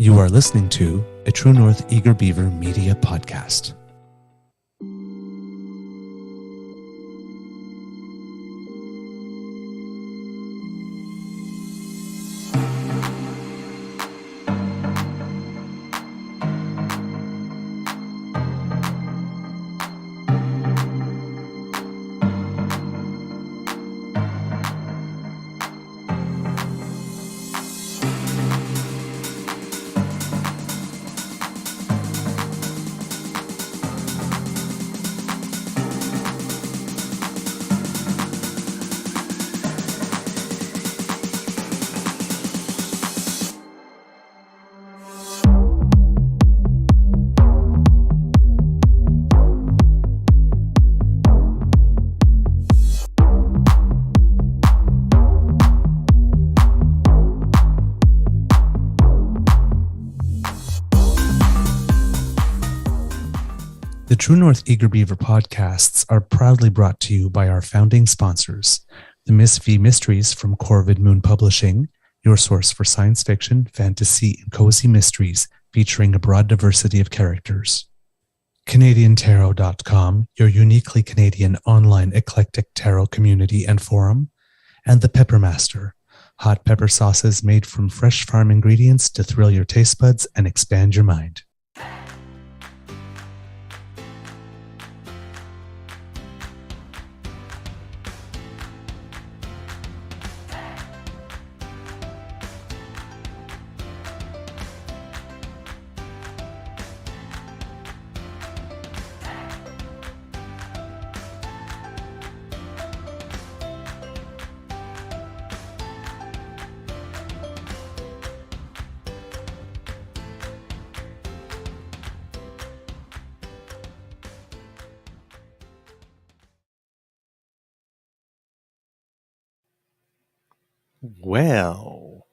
You are listening to a True North Eager Beaver Media Podcast. The True North Eager Beaver podcasts are proudly brought to you by our founding sponsors, the Miss V Mysteries from Corvid Moon Publishing, your source for science fiction, fantasy, and cozy mysteries featuring a broad diversity of characters. CanadianTarot.com, your uniquely Canadian online eclectic tarot community and forum, and the Peppermaster, hot pepper sauces made from fresh farm ingredients to thrill your taste buds and expand your mind. Well,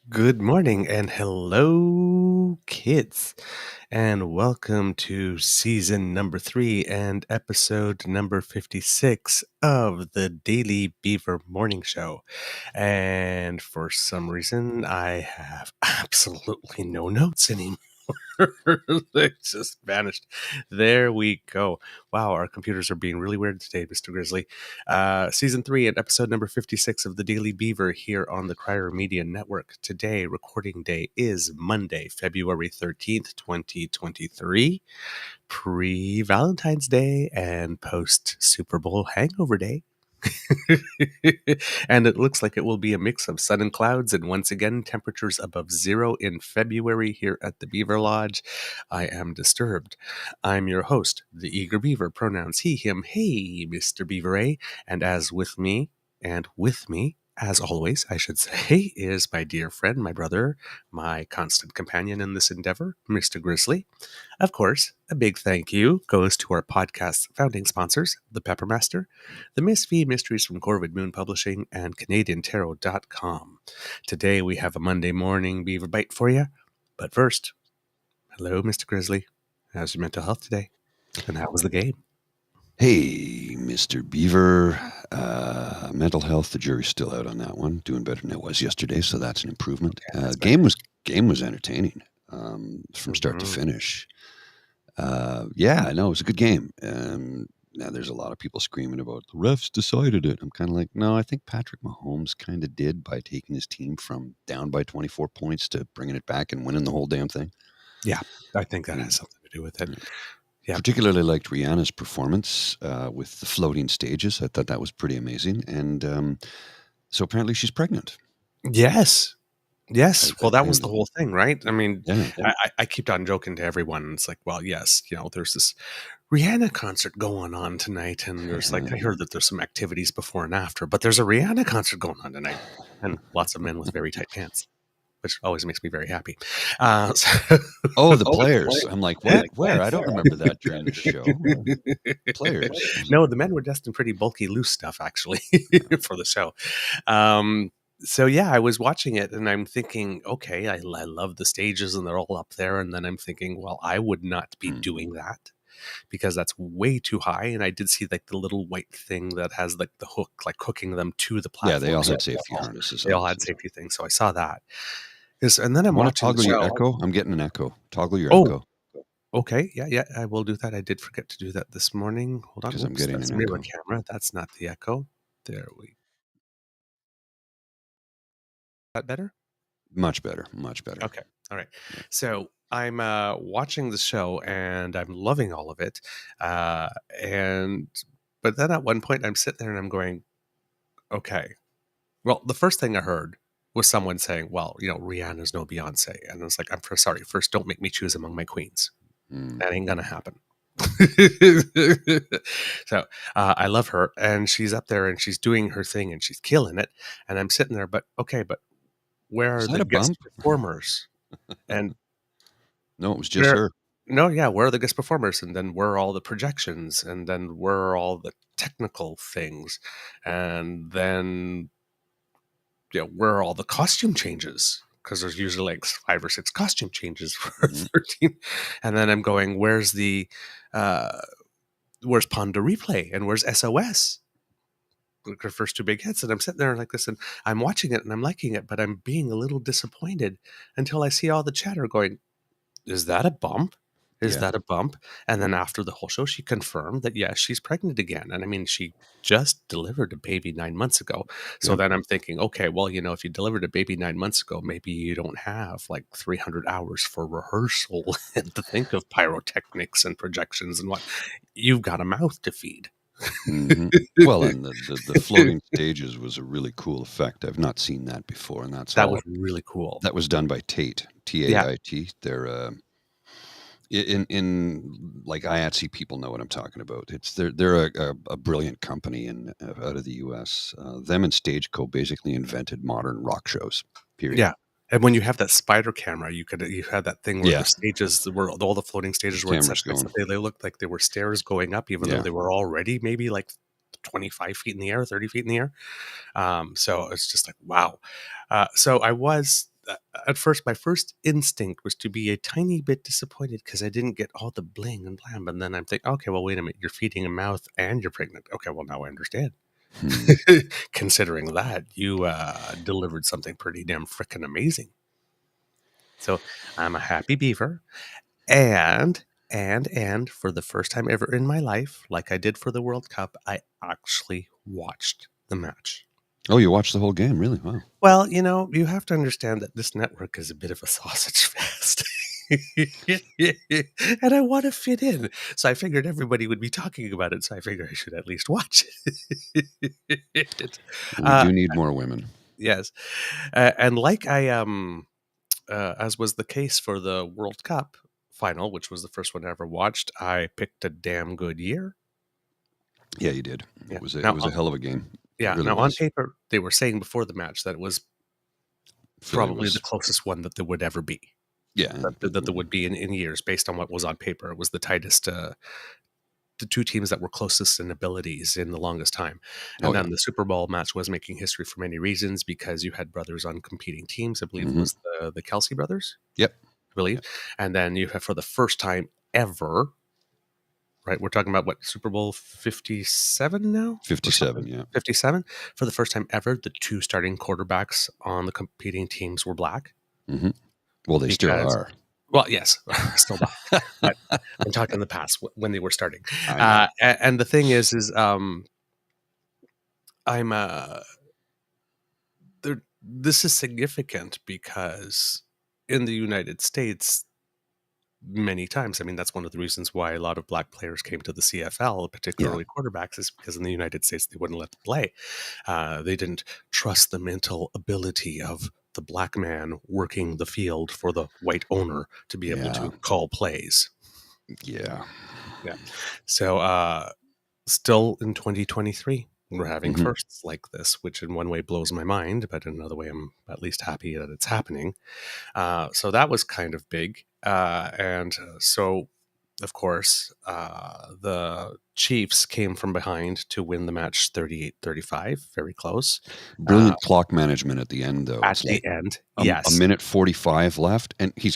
good morning and hello, kids, and welcome to season number 3 and episode number 56 of the Daily Beaver Morning Show. And for some reason, I have absolutely no notes anymore. They just vanished. There we go. Wow, our computers are being really weird today, Mr. Grizzly. Season 3 and episode number 56 of the Daily Beaver here on the Crier Media Network. Today, recording day is Monday, February 13th, 2023, pre-Valentine's Day and post-Super Bowl hangover day. And it looks like it will be a mix of sun and clouds, and once again temperatures above zero in February here at the Beaver Lodge. I am disturbed. I'm your host, the Eager Beaver, pronouns he, him, hey, Mr. Beaver A, and as with me, as always, I should say, is my dear friend, my brother, my constant companion in this endeavor, Mr. Grizzly. Of course, a big thank you goes to our podcast's founding sponsors, the Peppermaster, the Miss V Mysteries from Corvid Moon Publishing, and CanadianTarot.com. Today we have a Monday morning Beaver Bite for you. But first, hello, Mr. Grizzly. How's your mental health today? And how was the game? Hey, Mr. Beaver. Mental health, the jury's still out on that one. Doing better than it was yesterday, so that's an improvement. Game was entertaining from start to finish. Yeah, no, it was a good game. Now there's a lot of people screaming about the refs decided it. I'm kind of like, no, I think Patrick Mahomes kind of did by taking his team from down by 24 points to bringing it back and winning the whole damn thing. Yeah, I think that has something to do with it. Yeah. Particularly liked Rihanna's performance with the floating stages. I thought that was pretty amazing. And so apparently she's pregnant. Yes. Well, that was the whole thing, right? I mean, Yeah. I keep on joking to everyone. It's like, well, yes, there's this Rihanna concert going on tonight. And there's I heard that there's some activities before and after, but there's a Rihanna concert going on tonight. And lots of men with very tight pants, which always makes me very happy. The players. I'm like, what? Where? I don't remember that during the show. Players. No, the men were dressed in pretty bulky, loose stuff, actually, for the show. So, yeah, I was watching it and I'm thinking, okay, I love the stages and they're all up there. And then I'm thinking, well, I would not be doing that because that's way too high. And I did see the little white thing that has the hook, hooking them to the platform. Yeah, they all had safety harnesses. They all had safety things. So I saw that. And then I'm Want to watching the toggle your show. echo? I'm getting an echo. Toggle your Oh, echo okay. Yeah, I will do that. I did forget to do that this morning. Hold on. because I'm Oops, getting that's an mirror echo. camera. That's not the echo. There we. That better? Much better. Much better. Okay. All right. So I'm watching the show and I'm loving all of it. But then at one point I'm sitting there and I'm going, okay. Well, the first thing I heard was someone saying, well, Rihanna's no Beyonce. And I was like, sorry. First, don't make me choose among my queens. That ain't going to happen. So I love her and she's up there and she's doing her thing and she's killing it. And I'm sitting there, but where Is are that the a guest bump? performers? And No, it was just her. No, yeah, where are the guest performers? And then where are all the projections? And then where are all the technical things? And then where are all the costume changes? Because there's usually like 5 or 6 costume changes for 13. And then I'm going, where's Pond de Replay and where's SOS? Like her first 2 big hits. And I'm sitting there like this and I'm watching it and I'm liking it, but I'm being a little disappointed until I see all the chatter going, is that a bump? Is that a bump? And then after the whole show, she confirmed that, yes, she's pregnant again. And I mean, she just delivered a baby 9 months ago. So then I'm thinking, okay, well, if you delivered a baby 9 months ago, maybe you don't have like 300 hours for rehearsal and to think of pyrotechnics and projections and what. You've got a mouth to feed. Well, and the floating stages was a really cool effect. I've not seen that before, and That was really cool. That was done by Tait, Tait. They're in like IATSE people know what I'm talking about. They're a brilliant company out of the U.S. Them and Stageco basically invented modern rock shows. Period. Yeah. And when you have that spider camera, you had that thing where the stages were all the floating stages were set. They looked like they were stairs going up, even though they were already maybe like 25 feet in the air, 30 feet in the air. So it's just like, wow. So I was at first, my first instinct was to be a tiny bit disappointed because I didn't get all the bling and blam. And then I'm thinking, okay, well, wait a minute, you're feeding a mouth and you're pregnant. Okay, well, now I understand. Considering that, you delivered something pretty damn frickin' amazing. So I'm a happy beaver. And for the first time ever in my life, like I did for the World Cup, I actually watched the match. Oh, you watched the whole game? Really? Wow. Well, you have to understand that this network is a bit of a sausage fest. And I want to fit in. So I figured everybody would be talking about it. So I figured I should at least watch it. We do need more women. Yes. And like as was the case for the World Cup final, which was the first one I ever watched, I picked a damn good year. Yeah, you did. Yeah. It was a hell of a game. Yeah. Really now, was. on paper, they were saying before the match that it was probably the closest one that there would ever be. Yeah. That there would be in years based on what was on paper. It was the tightest, the 2 teams that were closest in abilities in the longest time. And then the Super Bowl match was making history for many reasons because you had brothers on competing teams. I believe it was the Kelsey brothers. Yep. I believe. Yep. And then you have, for the first time ever, right? We're talking about what, Super Bowl 57 now? 57, yeah. 57. For the first time ever, the 2 starting quarterbacks on the competing teams were black. Mm-hmm. Well, they still are. Well, yes, still black. But I'm talking in the past when they were starting. And the thing is this is significant because in the United States, many times, I mean, that's one of the reasons why a lot of black players came to the CFL, particularly quarterbacks, is because in the United States, they wouldn't let them play. They didn't trust the mental ability of the black man working the field for the white owner to be able to call plays. Yeah. So still in 2023, we're having firsts like this, which in one way blows my mind, but in another way, I'm at least happy that it's happening. So that was kind of big. So, of course, the Chiefs came from behind to win the match 38-35, very close. Brilliant clock management at the end, though. At the end, yes. A minute 45 left, and he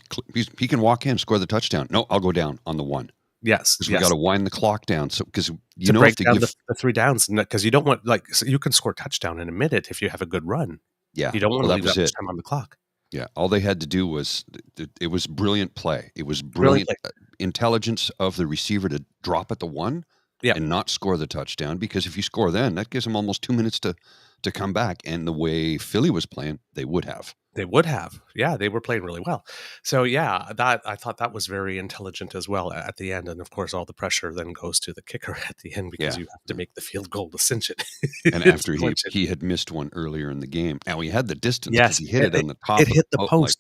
can walk in, score the touchdown. No, I'll go down on the 1. Yes, because we got to wind the clock down. So because break down the 3 downs, because you don't want, like, so you can score touchdown in a minute if you have a good run. Yeah, you don't want to leave that much time on the clock. Yeah, all they had to do was it was brilliant play. It was Really brilliant like, intelligence of the receiver to drop at the one yeah. and not score the touchdown, because if you score then, that gives them almost 2 minutes to come back, and the way Philly was playing, they would have. They would have. Yeah, they were playing really well. So yeah, that I thought that was very intelligent as well at the end. And of course, all the pressure then goes to the kicker at the end because Yeah. you have to make the field goal to cinch it. And To after clinch it. he had missed one earlier in the game. Now he had the distance because Yes, he hit it on the it top of the hit the like post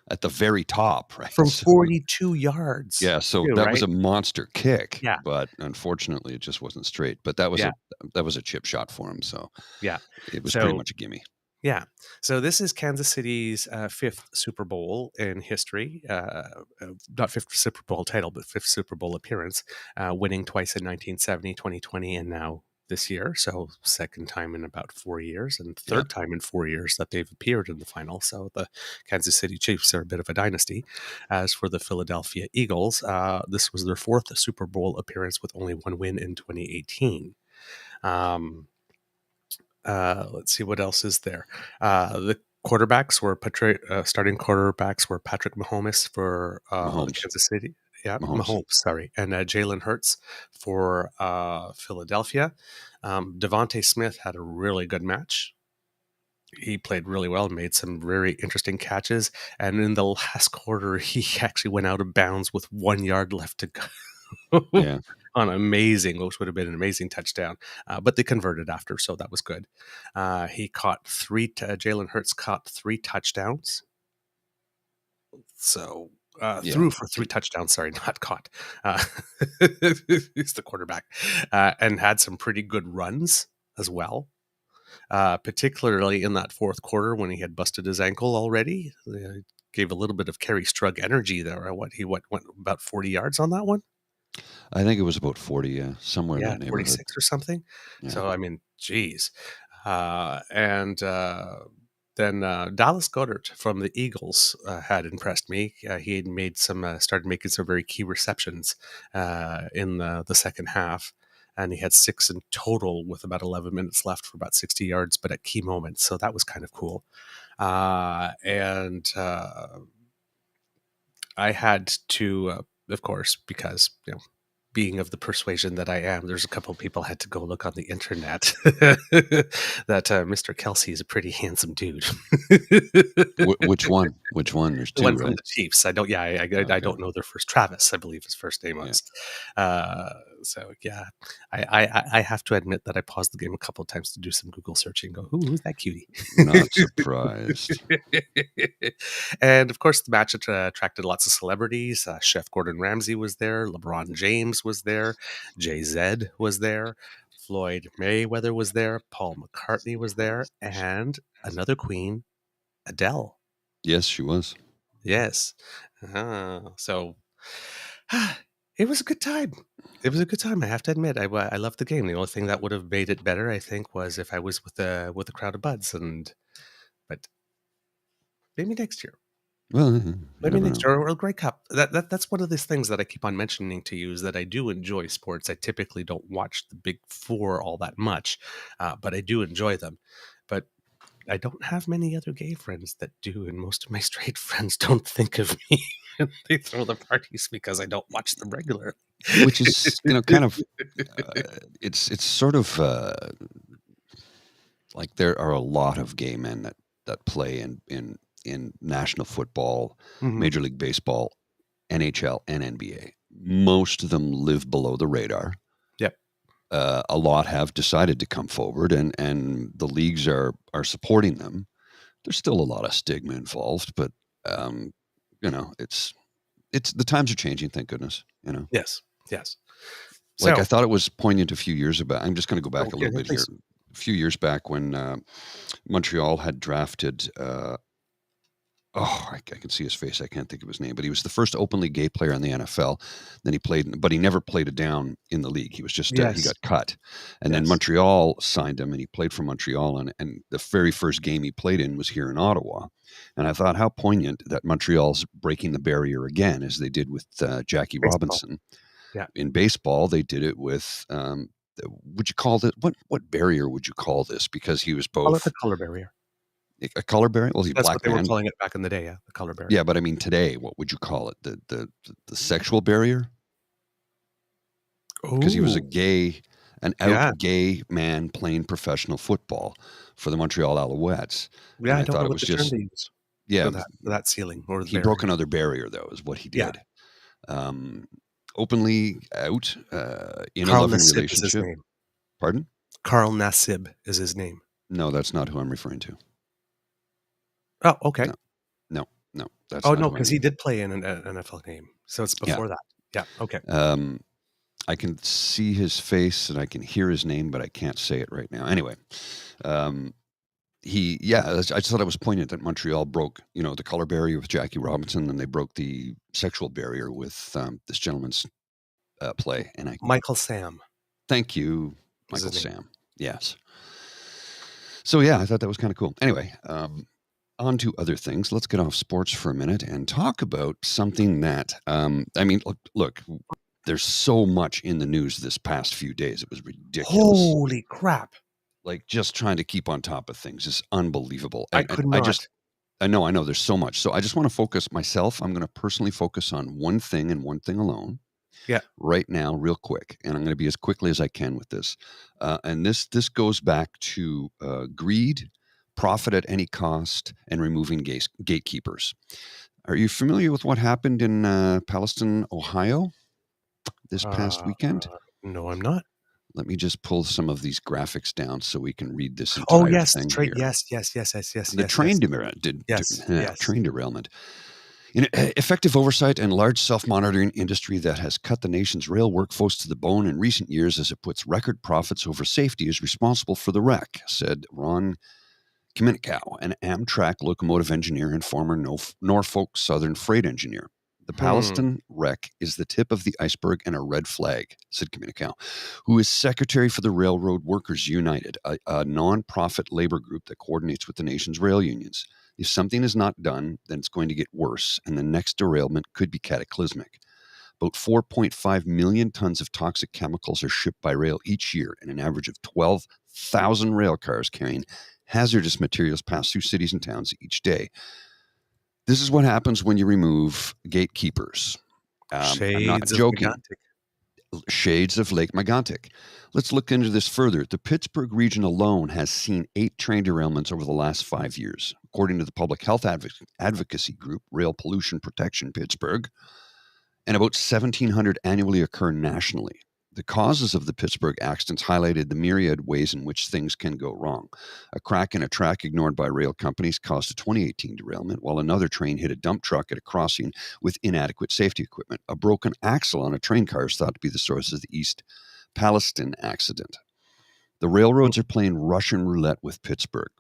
at the very top, right? from So 42 yards yeah, so too, that was right? a monster kick, Yeah, but unfortunately it just wasn't straight. But that was yeah, a chip shot for him, so yeah. it was pretty So much a gimme. yeah. So this is Kansas City's fifth Super Bowl in history. Not fifth Super Bowl title, but fifth Super Bowl appearance, winning twice in 1970, 2020, and now this year. So second time in about 4 years and Yeah. third time in 4 years that they've appeared in the final. So the Kansas City Chiefs are a bit of a dynasty. As for the Philadelphia Eagles, this was their fourth Super Bowl appearance with only one win in 2018. Let's see what else is there. The quarterbacks were starting quarterbacks were Patrick Mahomes for Mahomes. Kansas City. Yeah, Mahomes. Mahomes, sorry, and Jalen Hurts for Philadelphia. Devontae Smith had a really good match. He played really well, made some very interesting catches, and in the last quarter, he actually went out of bounds with 1 yard left to go. Yeah. On amazing, which would have been an amazing touchdown, but they converted after, so that was good. He caught Jalen Hurts caught 3 touchdowns, so Yeah. threw for 3 touchdowns. Sorry, not caught. Uh, he's the quarterback, and had some pretty good runs as well. Particularly in that fourth quarter when he had busted his ankle already, gave a little bit of Kerry Strug energy there. Went about 40 yards on that one. I think it was about 40, yeah, somewhere in Yeah, that neighborhood. 46 or something. Yeah. So, I mean, geez. And then Dallas Goedert from the Eagles had impressed me. He had made started making some very key receptions in the second half. And he had 6 in total with about 11 minutes left for about 60 yards, but at key moments. So that was kind of cool. And I had to, of course, because, being of the persuasion that I am, there's a couple of people had to go look on the internet that Mr. Kelsey is a pretty handsome dude. Which one? Which one? There's The two, one from right? the Chiefs. I don't. Yeah, I Okay. don't know their first. Travis, I believe his first name Yeah. was. So yeah, I have to admit that I paused the game a couple of times to do some Google searching. And go, who's that cutie? Not surprised. And of course, the match attracted lots of celebrities. Chef Gordon Ramsay was there. LeBron James was there. Jay Z was there. Floyd Mayweather was there. Paul McCartney was there, and another queen, Adele. Yes, she was. Yes. So it was a good time. It was a good time. I have to admit, I loved the game. The only thing that would have made it better, I think, was if I was with a crowd of buds. But maybe next year. Well, you Maybe never next know. year or a Grey Cup. That's one of these things that I keep on mentioning to you is that I do enjoy sports. I typically don't watch the big four all that much, but I do enjoy them. But I don't have many other gay friends that do, and most of my straight friends don't think of me when they throw the parties because I don't watch them regularly. Which is, kind of, it's sort of like there are a lot of gay men that play in national football, Mhm. Major League Baseball, NHL, and NBA. Most of them live below the radar. Yep. A lot have decided to come forward, and the leagues are supporting them. There's still a lot of stigma involved, but it's the times are changing. Thank goodness. Yes. Yes. Like I So, thought it was poignant a few years back. I'm just going to go back a okay, little bit here. please. A few years back when Montreal had drafted. I can see his face. I can't think of his name, but he was the first openly gay player in the NFL. Then he played, but he never played it down in the league. He was just he Yes. got cut, and then Yes. Montreal signed him, and he played for Montreal. And the very first game he played in was here in Ottawa. And I thought how poignant that Montreal's breaking the barrier again, as they did with Jackie Baseball. Robinson. Yeah. In baseball, they did it with. Would you call it what barrier would you call this? Because he was Call it both the color barrier. A color barrier? Well, he's a That's black what they were man. calling it back in the day, yeah, the color barrier. Yeah, but I mean today, what would you call it? The sexual barrier? Because he was an out gay man playing professional football for the Montreal Alouettes. Yeah, And I don't know it what was the term just, they use yeah, for that ceiling or the he barrier. broke another barrier, though, is what he did. Yeah. Openly out in Carl a loving Nassib relationship. is his name. Pardon? Carl Nassib is his name. No, that's not who I'm referring to. Oh, okay. No. That's oh, not no, who I because mean. he did play in an NFL game. So it's before that. Yeah, okay. I can see his face and I can hear his name, but I can't say it right now. Anyway, I just thought I was poignant that Montreal broke, the color barrier with Jackie Robinson, and they broke the sexual barrier with this gentleman's play. And Michael Sam. Thank you, Michael Sam. Yes. So I thought that was kind of cool. Anyway, on to other things. Let's get off sports for a minute and talk about something that, look, there's so much in the news this past few days. It was ridiculous. Holy crap. Like, just trying to keep on top of things is unbelievable. I could not. I know there's so much. So I just want to focus myself. I'm going to personally focus on one thing and one thing alone. Yeah. Right now, real quick. And I'm going to be as quickly as I can with this. And this goes back to greed, profit at any cost, and removing gatekeepers. Are you familiar with what happened in Palestine, Ohio this past weekend? No, I'm not. Let me just pull some of these graphics down so we can read this entire thing here. Yes. The train derailment. Train derailment. In effective oversight and large self-monitoring industry that has cut the nation's rail workforce to the bone in recent years as it puts record profits over safety is responsible for the wreck, said Ron Kiminikow, an Amtrak locomotive engineer and former Norfolk Southern freight engineer. The Palestine wreck is the tip of the iceberg and a red flag, said Kiminikow, who is secretary for the Railroad Workers United, a non-profit labor group that coordinates with the nation's rail unions. If something is not done, then it's going to get worse, and the next derailment could be cataclysmic. About 4.5 million tons of toxic chemicals are shipped by rail each year, and an average of 12,000 rail cars carrying hazardous materials pass through cities and towns each day. This is what happens when you remove gatekeepers. I'm not joking. Shades of Lake Megantic. Let's look into this further. The Pittsburgh region alone has seen 8 train derailments over the last 5 years. According to the public health advocacy group, Rail Pollution Protection Pittsburgh, and about 1,700 annually occur nationally. The causes of the Pittsburgh accidents highlighted the myriad ways in which things can go wrong. A crack in a track ignored by rail companies caused a 2018 derailment, while another train hit a dump truck at a crossing with inadequate safety equipment. A broken axle on a train car is thought to be the source of the East Palestine accident. The railroads are playing Russian roulette with Pittsburgh.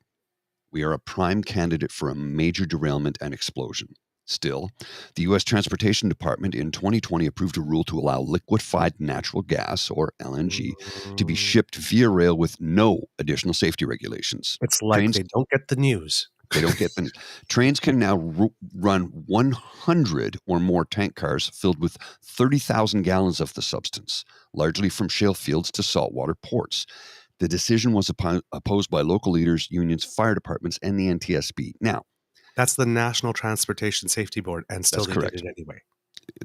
We are a prime candidate for a major derailment and explosion. Still, the U.S. Transportation Department in 2020 approved a rule to allow liquefied natural gas, or LNG, to be shipped via rail with no additional safety regulations. It's like they don't get the news. They don't get the news. Trains can now run 100 or more tank cars filled with 30,000 gallons of the substance, largely from shale fields to saltwater ports. The decision was opposed by local leaders, unions, fire departments, and the NTSB. Now, that's the National Transportation Safety Board, and still they did it anyway.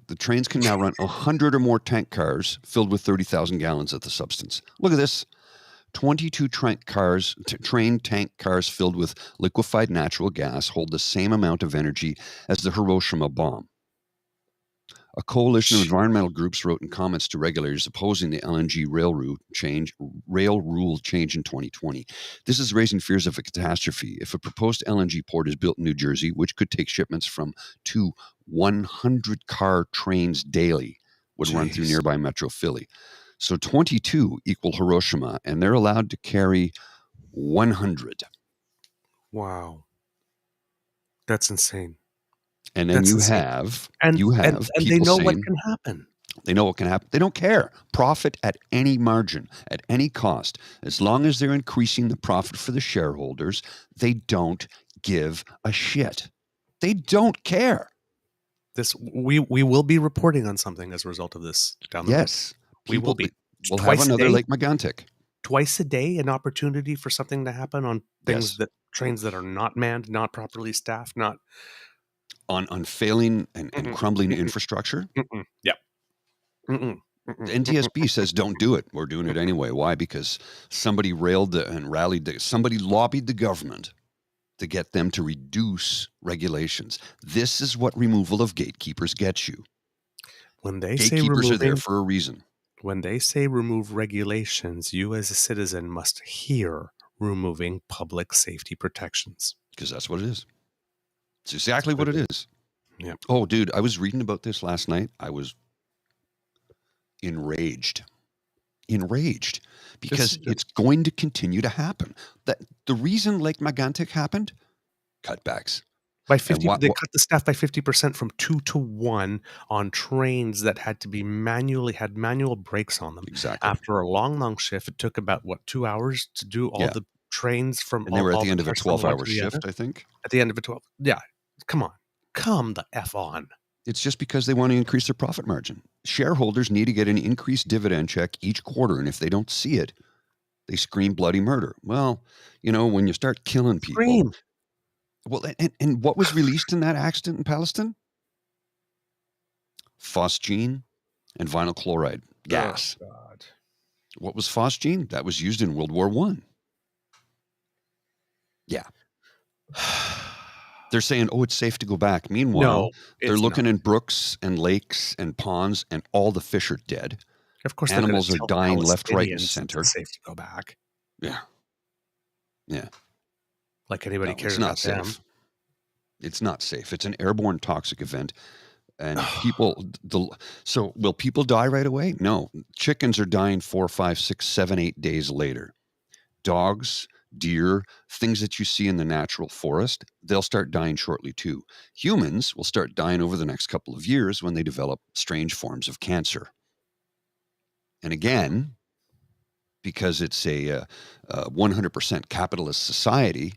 The trains can now run 100 or more tank cars filled with 30,000 gallons of the substance. Look at this. 22 train tank cars filled with liquefied natural gas hold the same amount of energy as the Hiroshima bomb. A coalition of environmental groups wrote in comments to regulators opposing the LNG rail rule change in 2020. This is raising fears of a catastrophe if a proposed LNG port is built in New Jersey, which could take shipments from 100-car trains daily, would run through nearby Metro Philly. So 22 equal Hiroshima, and they're allowed to carry 100. Wow. That's insane. And then you have and people they know saying, what can happen. They know what can happen. They don't care. Profit at any margin, at any cost. As long as they're increasing the profit for the shareholders, they don't give a shit. They don't care. We will be reporting on something as a result of this down the road. Yes. We will be. We'll have another Lac Megantic. Twice a day, an opportunity for something to happen on things that trains that are not manned, not properly staffed, not on unfailing and crumbling infrastructure. Yep. The NTSB says don't do it. We're doing it anyway. Why? Because somebody somebody lobbied the government to get them to reduce regulations. This is what removal of gatekeepers gets you. When they Gatekeepers are there for a reason. When they say remove regulations, you as a citizen must hear removing public safety protections. Because that's what it is. It's exactly what it is. Yeah. Oh, dude, I was reading about this last night. I was enraged because it's going to continue to happen. That the reason Lac Megantic happened, cutbacks. By 50, they cut the staff by 50% from 2 to 1 on trains that had manual brakes on them. Exactly. After a long shift, it took about 2 hours to do all the trains from. And they were at the end of a 12-hour shift, I think. At the end of a 12, yeah. Come on, come the F on. It's just because they want to increase their profit margin. Shareholders need to get an increased dividend check each quarter, and if they don't see it, they scream bloody murder. Well, when you start killing people. Scream. Well, and what was released in that accident in Palestine? Phosgene and vinyl chloride gas. Oh, God. What was phosgene? That was used in World War I. Yeah. They're saying, it's safe to go back. Meanwhile, they're looking in brooks and lakes and ponds, and all the fish are dead. Of course, animals are dying left, right, and center. It's safe to go back. Yeah. Yeah. Like anybody cares about them. It's not safe. It's an airborne toxic event. And so will people die right away? No. Chickens are dying 4, 5, 6, 7, 8 days later. Dogs, deer, things that you see in the natural forest, they'll start dying shortly too. Humans will start dying over the next couple of years when they develop strange forms of cancer. And again, because it's a 100% capitalist society,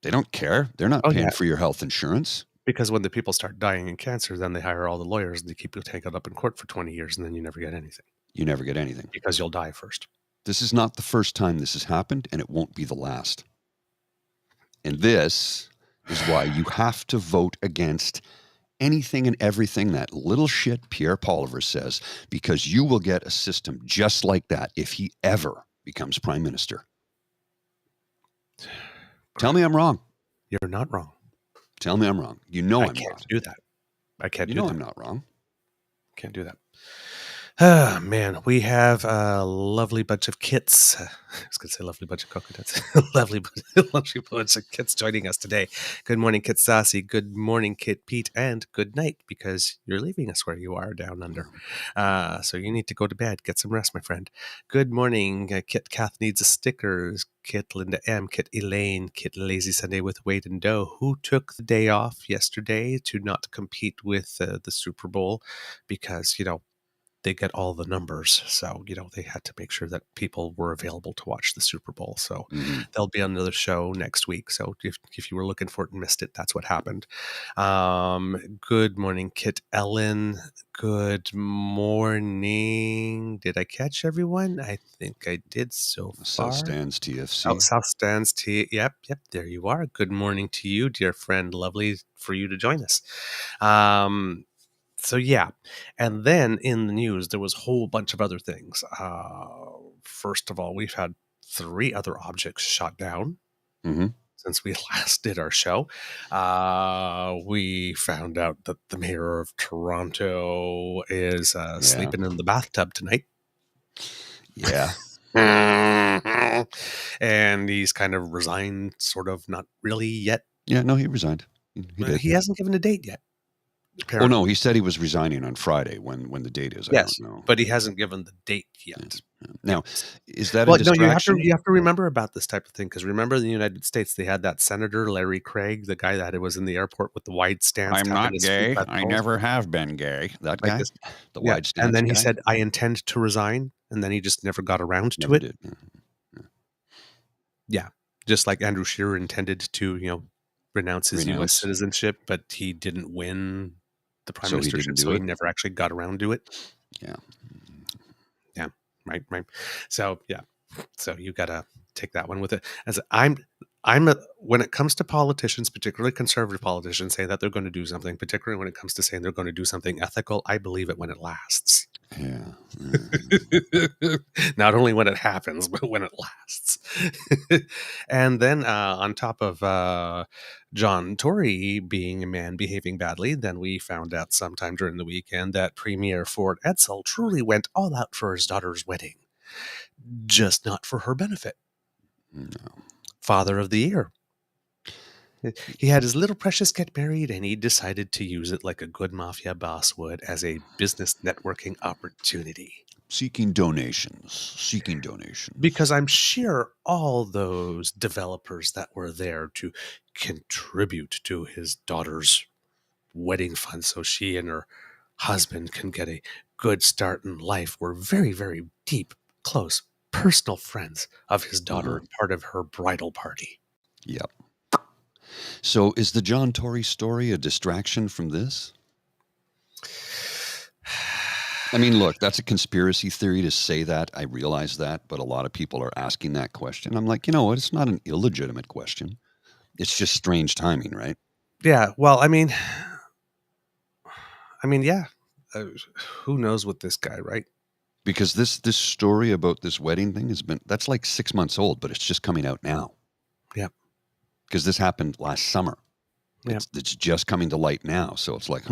they don't care. They're not paying for your health insurance. Because when the people start dying in cancer, then they hire all the lawyers and they keep you taken up in court for 20 years, and then you never get anything. You never get anything. Because you'll die first. This is not the first time this has happened, and it won't be the last. And this is why you have to vote against anything and everything that little shit Pierre Poilievre says, because you will get a system just like that if he ever becomes prime minister. Tell me I'm wrong. You're not wrong. Tell me I'm wrong. I'm wrong. I can't do that. I can't do that. I'm not wrong. Can't do that. Ah, man, we have a lovely bunch of kits. I was going to say lovely bunch of coconuts. lovely bunch of kits joining us today. Good morning, Kit Sassy. Good morning, Kit Pete. And good night, because you're leaving us where you are down under. So you need to go to bed. Get some rest, my friend. Good morning, Kit Kath needs a stickers. Kit Linda M, Kit Elaine, Kit Lazy Sunday with Wade and Doe, who took the day off yesterday to not compete with the Super Bowl because, they get all the numbers. So, they had to make sure that people were available to watch the Super Bowl. So they'll be on another show next week. So if you were looking for it and missed it, that's what happened. Good morning, Kit Ellen. Good morning. Did I catch everyone? I think I did so far. South Stands TFC. Oh, South Stands T. Yep. There you are. Good morning to you, dear friend. Lovely for you to join us. So yeah, and then in the news, there was a whole bunch of other things. First of all, we've had 3 other objects shot down since we last did our show. We found out that the mayor of Toronto is sleeping in the bathtub tonight. Yeah. And he's kind of resigned, sort of, not really yet. Yeah, no, he resigned. He hasn't given a date yet. Apparently. Oh no, he said he was resigning on Friday. When the date is, I don't know. But he hasn't given the date yet. Now, is that a distraction? You have to remember about this type of thing, because remember in the United States they had that Senator Larry Craig, the guy that was in the airport with the wide stance. I'm not gay. I never have been gay. That guy, the wide stance. And then he said, "I intend to resign," and then he just never got around to it. Yeah, just like Andrew Scheer intended to, renounce his U.S. citizenship, but he didn't win the prime ministership, so he never actually got around to it. Yeah. Right. So, yeah. So you got to take that one with it. As I'm when it comes to politicians, particularly conservative politicians, saying that they're going to do something, particularly when it comes to saying they're going to do something ethical, I believe it when it lasts. Yeah. Not only when it happens, but when it lasts. And then on top of John Tory being a man behaving badly, then we found out sometime during the weekend that Premier Ford Edsel truly went all out for his daughter's wedding, just not for her benefit. No. Father of the year. He had his little precious get married, and he decided to use it like a good mafia boss would as a business networking opportunity. Seeking donations. Because I'm sure all those developers that were there to contribute to his daughter's wedding fund so she and her husband can get a good start in life were very, very deep, close, personal friends of his daughter and part of her bridal party. Yep. So is the John Tory story a distraction from this? I mean, look, that's a conspiracy theory to say that. I realize that, but a lot of people are asking that question. I'm like, you know what? It's not an illegitimate question. It's just strange timing, right? Yeah, well, I mean, yeah. Who knows with this guy, right? Because this story about this wedding thing that's like 6 months old, but it's just coming out now. Yeah. Because this happened last summer. Yeah. It's just coming to light now. So it's like,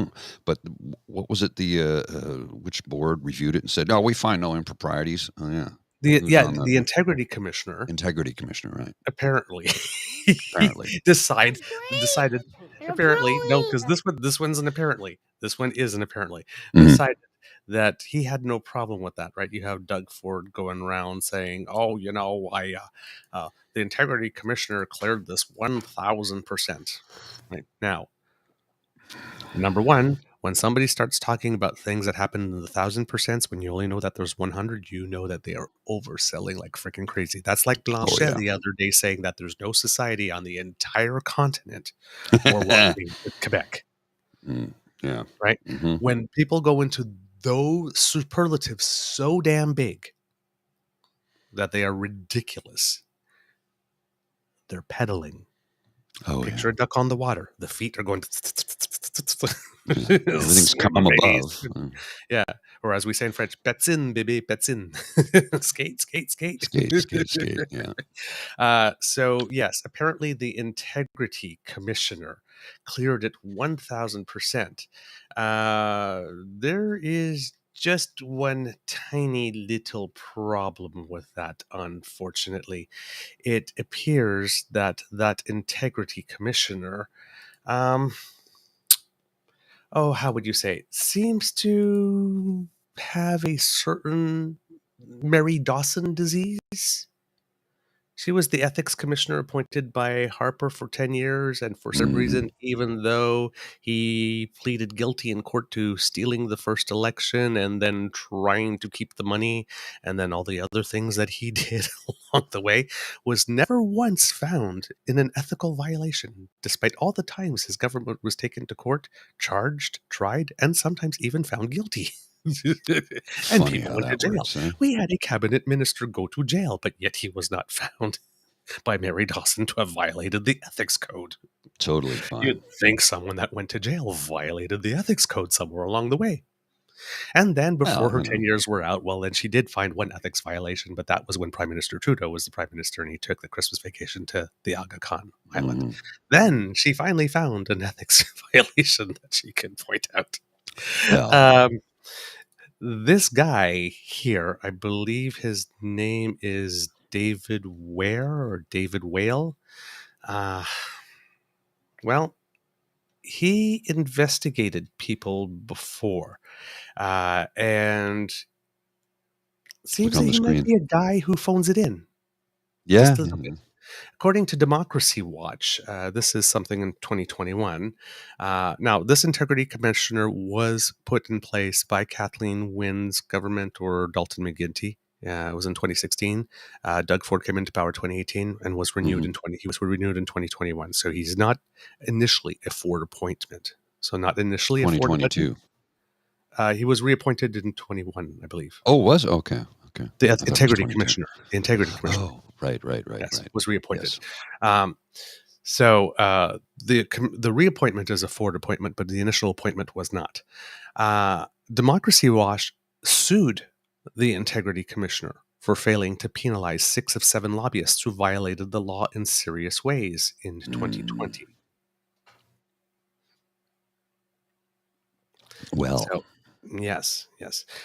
But what was it? Which board reviewed it and said, no, we find no improprieties. Oh, yeah. The integrity commissioner. Integrity commissioner, right? Apparently. decided apparently, no, because this one's an apparently. This one is an apparently. Decided that he had no problem with that, right? You have Doug Ford going around saying, oh, the integrity commissioner cleared this 1,000%. Right now, number one, when somebody starts talking about things that happen in the 1,000%, when you only know that there's 100, you know that they are overselling like freaking crazy. That's like Blanchet the other day saying that there's no society on the entire continent or Quebec. Yeah. Right? Mm-hmm. When people go into those superlatives so damn big that they are ridiculous, they're peddling. Picture a duck on the water. The feet are going. Everything's come above. Yeah. Or as we say in French, "Pets in, baby, pets in." Skate, skate, skate. Skate. Yeah. So yes, apparently the integrity commissioner cleared it 1,000%. There is just one tiny little problem with that, unfortunately. It appears that integrity commissioner, how would you say, seems to have a certain Mary Dawson disease. She was the ethics commissioner appointed by Harper for 10 years, and for some reason, even though he pleaded guilty in court to stealing the first election and then trying to keep the money, and then all the other things that he did along the way, was never once found in an ethical violation, despite all the times his government was taken to court, charged, tried, and sometimes even found guilty. And people went to jail. Works, eh? We had a cabinet minister go to jail, but yet he was not found by Mary Dawson to have violated the ethics code. Totally fine. You'd think someone that went to jail violated the ethics code somewhere along the way. And then before her 10 years were out, well, then she did find one ethics violation, but that was when Prime Minister Trudeau was the Prime Minister and he took the Christmas vacation to the Aga Khan Island. Then she finally found an ethics violation that she could point out. This guy here, I believe his name is David Ware or David Whale. Well, he investigated people before, and seems like he might be a guy who phones it in. Yeah. Just a little bit. According to Democracy Watch, this is something in 2021. Now, this integrity commissioner was put in place by Kathleen Wynne's government or Dalton McGuinty. It was in 2016. Doug Ford came into power 2018 and was renewed He was renewed in 2021. So he's not initially a Ford appointment. So not initially 2022. He was reappointed in 21, I believe. Oh, was okay. Okay. The I thought it was integrity 2010. commissioner. The integrity commissioner. Oh, right. Yes, was reappointed. Yes. So the reappointment is a Ford appointment, but the initial appointment was not. Democracy Watch sued the integrity commissioner for failing to penalize 6 of 7 lobbyists who violated the law in serious ways in 2020. Well, So, yes.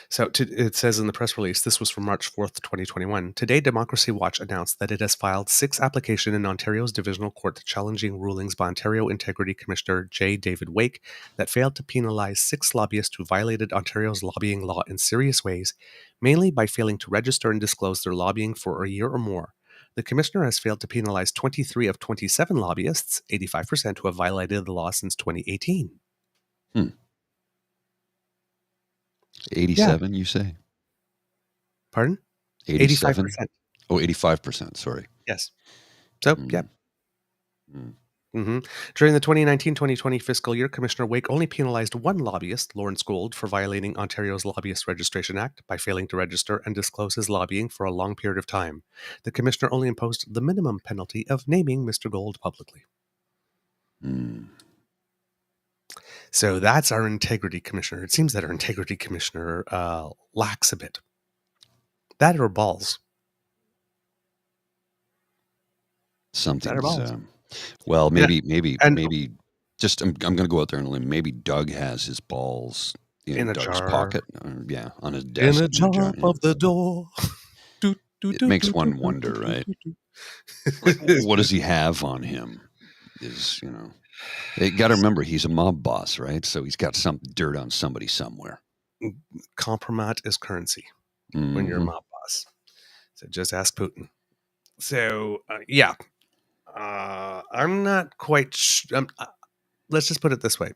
So it says in the press release, this was from March 4th, 2021. Today, Democracy Watch announced that it has filed 6 applications in Ontario's Divisional Court challenging rulings by Ontario Integrity Commissioner J. David Wake that failed to penalize 6 lobbyists who violated Ontario's lobbying law in serious ways, mainly by failing to register and disclose their lobbying for a year or more. The commissioner has failed to penalize 23 of 27 lobbyists, 85%, who have violated the law since 2018. 87, you say? Pardon? 87? 85%. Oh, 85%. Sorry. Yes. So, yeah. During the 2019-2020 fiscal year, Commissioner Wake only penalized 1 lobbyist, Lawrence Gold, for violating Ontario's Lobbyist Registration Act by failing to register and disclose his lobbying for a long period of time. The commissioner only imposed the minimum penalty of naming Mr. Gold publicly. So that's our integrity commissioner. It seems that our integrity commissioner lacks a bit. That or balls. Something's well, maybe just I'm going to go out there and limb. Maybe Doug has his balls in Doug's jar. pocket. On his desk. In a jar above the door. It makes one wonder, right? What does he have on him? You got to remember he's a mob boss, right? So he's got some dirt on somebody somewhere. Compromat is currency when you're a mob boss. So just ask Putin. So I'm not quite. Let's just put it this way: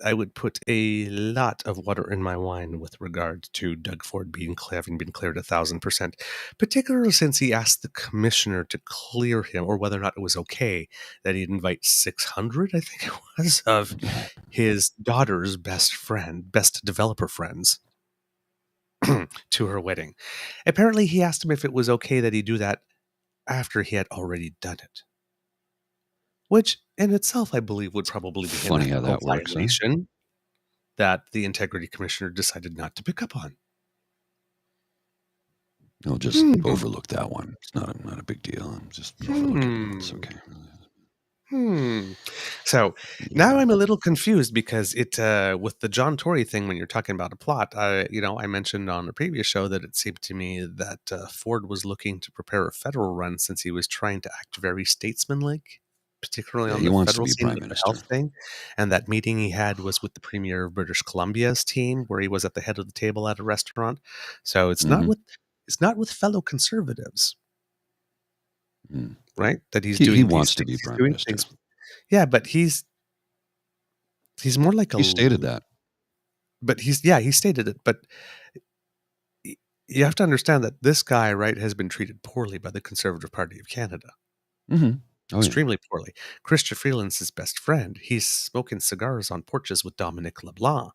I would put a lot of water in my wine with regard to Doug Ford having been cleared 1,000%, particularly since he asked the commissioner to clear him, or whether or not it was okay that he'd invite 600, I think it was, of his daughter's best developer friends to her wedding. Apparently, he asked him if it was okay that he do that after he had already done it. Which, in itself, I believe would probably be funny how that works. Violation that the integrity commissioner decided not to pick up on. I'll just overlook that one. It's not a big deal. I'm just overlooking it. It's okay. So now I'm a little confused because with the John Tory thing, when you're talking about a plot, I mentioned on a previous show that it seemed to me that Ford was looking to prepare a federal run since he was trying to act very statesmanlike, particularly on the federal scene with the health thing. And that meeting he had was with the Premier of British Columbia's team, where he was at the head of the table at a restaurant. So it's not with fellow conservatives. Right? That he wants to be prime minister. Yeah, but he's more like he stated that. But he stated it. But you have to understand that this guy, right, has been treated poorly by the Conservative Party of Canada. Extremely poorly. Chrystia Freeland's his best friend. He's smoking cigars on porches with Dominic LeBlanc.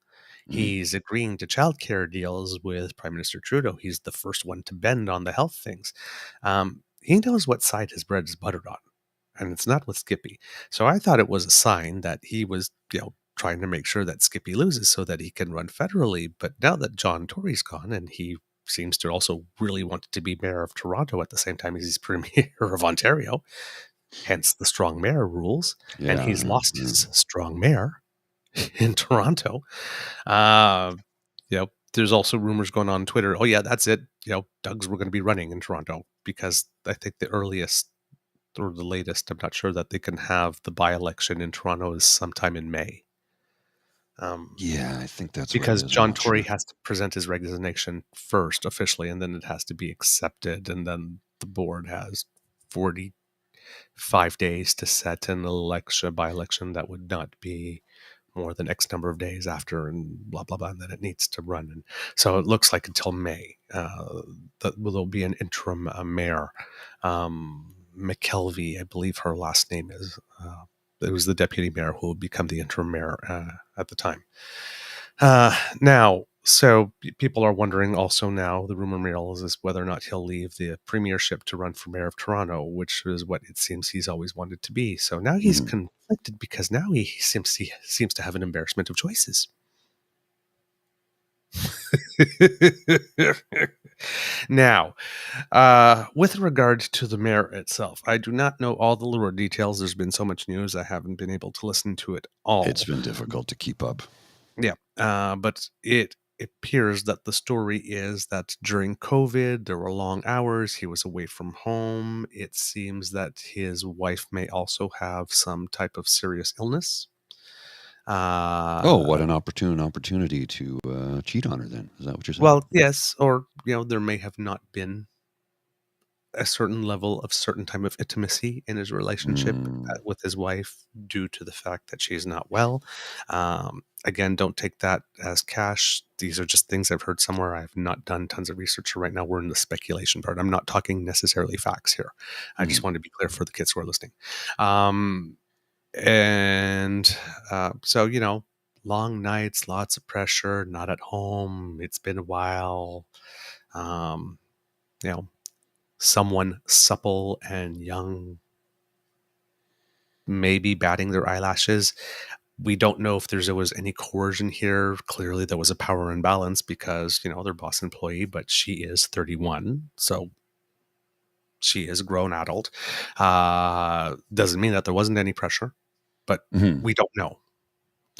He's agreeing to childcare deals with Prime Minister Trudeau. He's the first one to bend on the health things. He knows what side his bread is buttered on, and it's not with Skippy. So I thought it was a sign that he was, trying to make sure that Skippy loses so that he can run federally. But now that John Tory's gone, and he seems to also really want to be mayor of Toronto at the same time as he's premier of Ontario, hence the strong mayor rules, and he's lost his strong mayor in Toronto. There's also rumors going on Twitter. Oh yeah, that's it. Doug's we're going to be running in Toronto, because I think the earliest or the latest, I'm not sure, that they can have the by-election in Toronto is sometime in May. I think that's because John Tory has to present his resignation first officially, and then it has to be accepted, and then the board has 45 days to set an by-election that would not be more than X number of days after, and blah, blah, blah, and then it needs to run. And so it looks like until May, there'll be an interim mayor. McKelvey, I believe her last name is. It was the deputy mayor who would become the interim mayor at the time. Now, So people are wondering also now, the rumor mill is whether or not he'll leave the premiership to run for mayor of Toronto, which is what it seems he's always wanted to be. So now he's conflicted because now he seems to have an embarrassment of choices. Now, with regard to the mayor itself, I do not know all the little details. There's been so much news, I haven't been able to listen to it all. It's been difficult to keep up. Yeah, but it appears that the story is that during COVID, there were long hours. He was away from home. It seems that his wife may also have some type of serious illness. What an opportunity to cheat on her then. Is that what you're saying? Well, yes, or there may have not been a certain level of certain type of intimacy in his relationship with his wife due to the fact that she's not well. Again, don't take that as cash. These are just things I've heard somewhere. I have not done tons of research. So right now we're in the speculation part. I'm not talking necessarily facts here. I just want to be clear for the kids who are listening. So, long nights, lots of pressure, not at home. It's been a while. Someone supple and young maybe batting their eyelashes. We don't know if there was any coercion here. Clearly there was a power imbalance because, their boss employee, but she is 31. So she is a grown adult. Doesn't mean that there wasn't any pressure, but we don't know.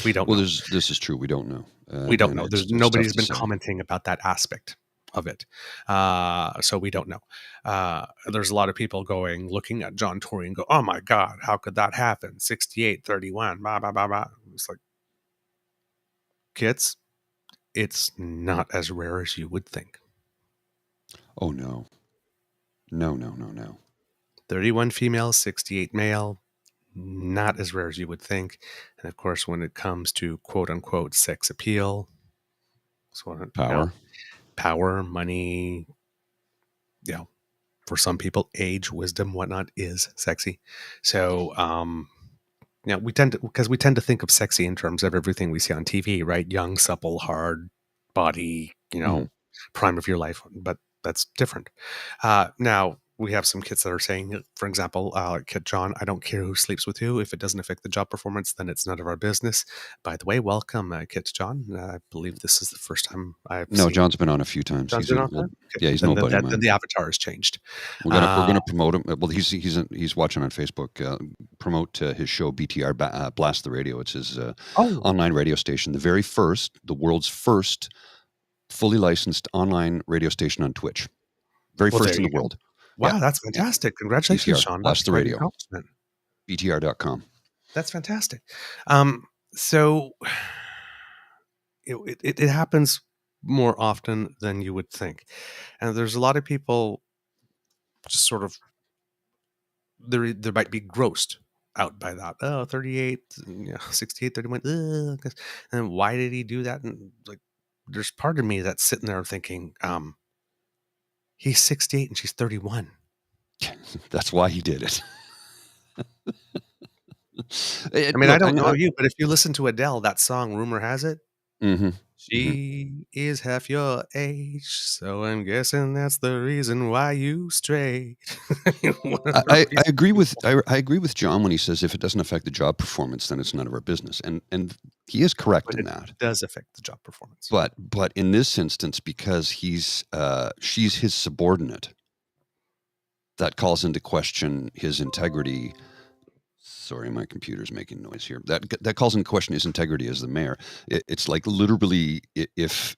We don't know. This is true. We don't know. We don't know. Nobody's been commenting about that aspect of it. So we don't know. There's a lot of people looking at John Tory and go, oh my God, how could that happen? 68, 31, blah, blah, blah, blah. It's like, kids, it's not as rare as you would think. Oh, no. No. 31 female, 68 male, not as rare as you would think. And of course, when it comes to quote unquote sex appeal, power, money, for some people, age, wisdom, whatnot is sexy. So, we tend to think of sexy in terms of everything we see on TV, right? Young, supple, hard body, prime of your life, but that's different. Now, we have some kids that are saying, for example, Kid John, I don't care who sleeps with you. If it doesn't affect the job performance, then it's none of our business. By the way, welcome, Kid John. I believe this is the first time I've seen. John's been on a few times. John's been on that? Yeah, he's nobody. Then the avatar has changed. We're gonna promote him. Well, he's watching on Facebook. Promote his show BTR Blast the Radio. It's his online radio station, the world's first fully licensed online radio station on Twitch. Very first in the world. Wow, that's fantastic. Congratulations, BTR, Sean. Blast the Radio. BTR.com. That's fantastic. So it happens more often than you would think. And there's a lot of people just sort of, there might be grossed out by that. 38, 68, 31. And why did he do that? And there's part of me that's sitting there thinking, he's 68 and she's 31. That's why he did it. I don't know you, but if you listen to Adele, that song, Rumor Has It, she is half your age, so I'm guessing that's the reason why you strayed. I agree with John when he says if it doesn't affect the job performance, then it's none of our business, and he is correct in that. It does affect the job performance, but in this instance, because she's his subordinate, that calls into question his integrity. Sorry, my computer's making noise here. That calls into question his integrity as the mayor. It's like literally, if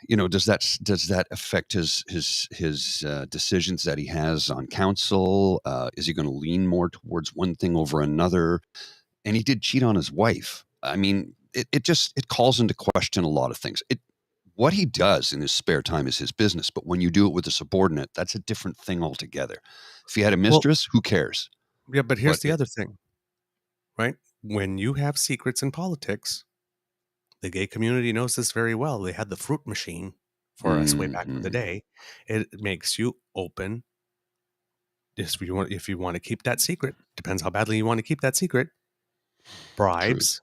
does that affect his decisions that he has on council? Is he going to lean more towards one thing over another? And he did cheat on his wife. I mean, it calls into question a lot of things. What he does in his spare time is his business, but when you do it with a subordinate, that's a different thing altogether. If he had a mistress, who cares? Yeah, but here's the other thing, right? When you have secrets in politics, the gay community knows this very well. They had the fruit machine for us way back in the day. It makes you open. If you want to keep that secret, depends how badly you want to keep that secret. Bribes,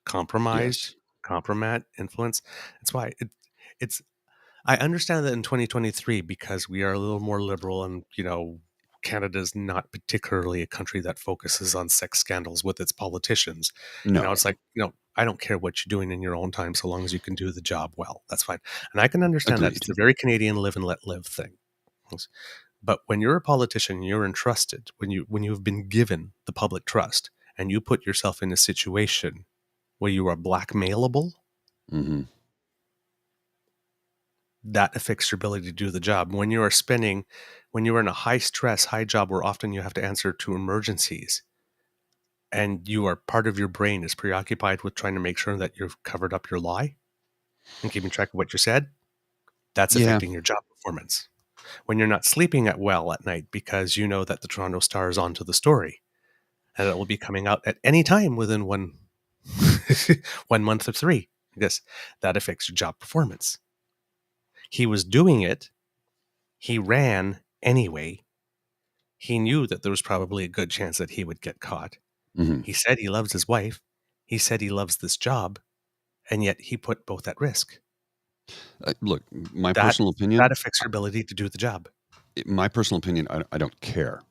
compromise, compromat influence. That's why it's. I understand that in 2023 because we are a little more liberal, and Canada's not particularly a country that focuses on sex scandals with its politicians. No, It's like I don't care what you're doing in your own time, so long as you can do the job well. That's fine, and I can understand that. agreed. It's a very Canadian live and let live thing. But when you're a politician, you're entrusted, when you've been given the public trust and you put yourself in a situation where you are blackmailable, Mm-hmm. that affects your ability to do the job. When you're in a high stress, high job where often you have to answer to emergencies and part of your brain is preoccupied with trying to make sure that you've covered up your lie and keeping track of what you said, that's Yeah. affecting your job performance. When you're not sleeping well at night because you know that the Toronto Star is onto the story and it will be coming out at any time within one 1 month or 3, I guess that affects your job performance. He was doing it. He ran anyway. He knew that there was probably a good chance that he would get caught. Mm-hmm. He said he loves his wife. He said he loves this job. And yet he put both at risk. Look, my That personal opinion. That affects your ability to do the job. My personal opinion. I don't care.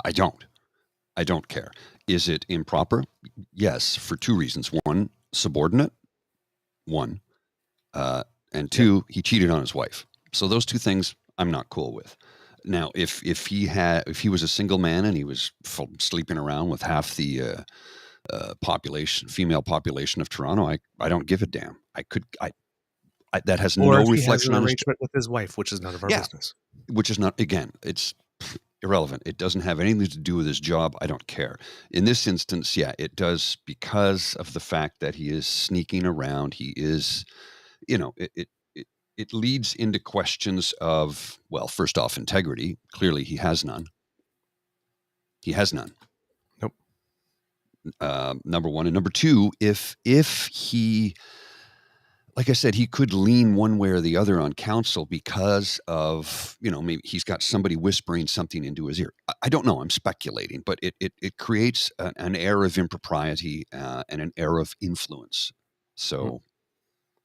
I don't care. Is it improper? Yes, for 2 reasons. 1, subordinate. 1, and 2, he cheated on his wife. So those 2 things I'm not cool with. Now, if he was a single man and he was sleeping around with half the female population of Toronto, I don't give a damn. That has Or no if he has reflection an on his. arrangement with his wife, which is none of our business. Which is not, again, it's irrelevant. It doesn't have anything to do with his job. I don't care. In this instance, yeah, it does, because of the fact that he is sneaking around. He is, it leads into questions of, well, first off, integrity. Clearly, he has none. Nope. Number 1. And number 2, if he, like I said, he could lean one way or the other on counsel because of, maybe he's got somebody whispering something into his ear. I don't know. I'm speculating, but it creates an air of impropriety and an air of influence. So,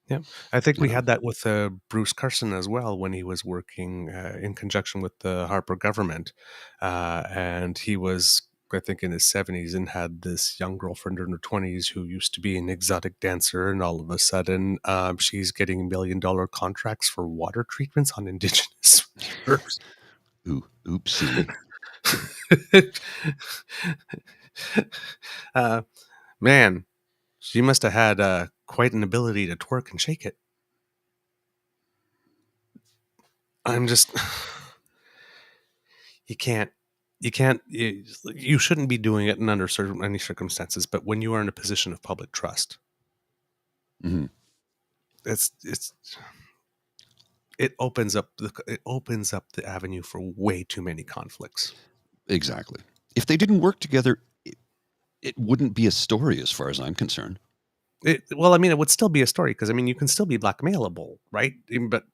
yeah, I think we had that with Bruce Carson as well when he was working in conjunction with the Harper government. And he was, I think, in his 70s and had this young girlfriend in her 20s who used to be an exotic dancer. And all of a sudden, she's getting $1 million contracts for water treatments on Indigenous rivers. Oopsie. Man, she must have had quite an ability to twerk and shake it. I'm just, you shouldn't be doing it under any circumstances, but when you are in a position of public trust, Mm-hmm. it opens up the avenue for way too many conflicts. Exactly. If they didn't work together, it wouldn't be a story as far as I'm concerned. It would still be a story because, you can still be blackmailable, right? But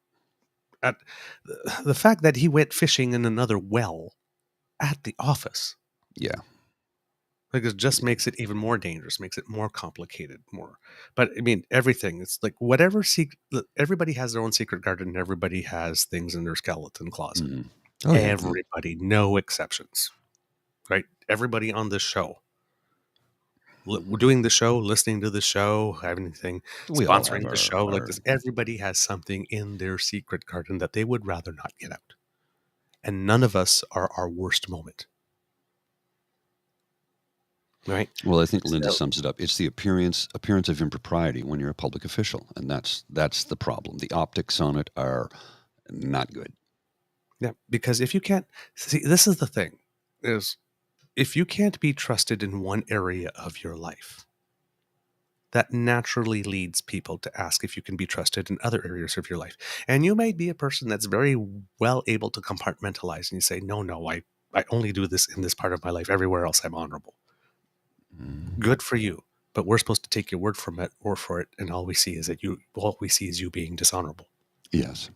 the fact that he went fishing in another well at the office. Yeah. Because it just makes it even more dangerous, makes it more complicated, But everything. It's like whatever everybody has their own secret garden, and everybody has things in their skeleton closet. Mm-hmm. Oh, yeah. Everybody, no exceptions, right? Everybody on this show, we're doing the show, listening to the show, having anything, sponsoring the show like this. Everybody has something in their secret garden that they would rather not get out, and none of us are our worst moment. Right. Well, I think Linda sums it up. It's the appearance of impropriety when you're a public official, and that's the problem. The optics on it are not good. Yeah, because if you can't see, this is the thing: is if you can't be trusted in one area of your life, that naturally leads people to ask if you can be trusted in other areas of your life. And you may be a person that's very well able to compartmentalize, and you say, "No, I only do this in this part of my life. Everywhere else, I'm honorable." Good for you, but we're supposed to take your word for it, and all we see is you being dishonorable. Yes.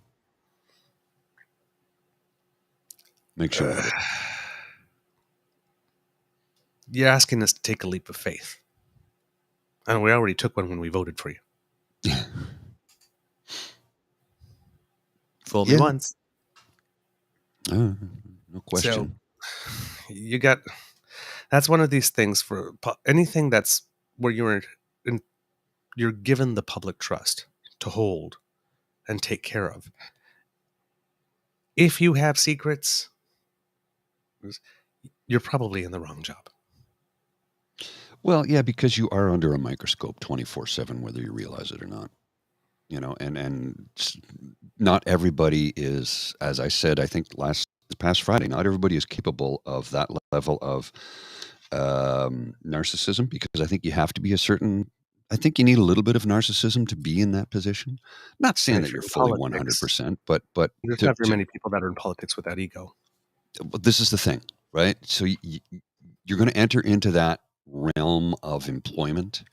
Make sure of it. You're asking us to take a leap of faith. And we already took one when we voted for you. Fool me once. No question. So you got, that's one of these things for anything that's where you're given the public trust to hold and take care of. If you have secrets, you're probably in the wrong job. Well, yeah, because you are under a microscope 24/7, whether you realize it or not. And not everybody is, as I said, I think this past Friday, not everybody is capable of that level of narcissism, because I think you have to be I think you need a little bit of narcissism to be in that position. Not saying that you're fully 100%, but there's not very many people that are in politics without ego. But this is the thing, right? So you're going to enter into that realm of employment.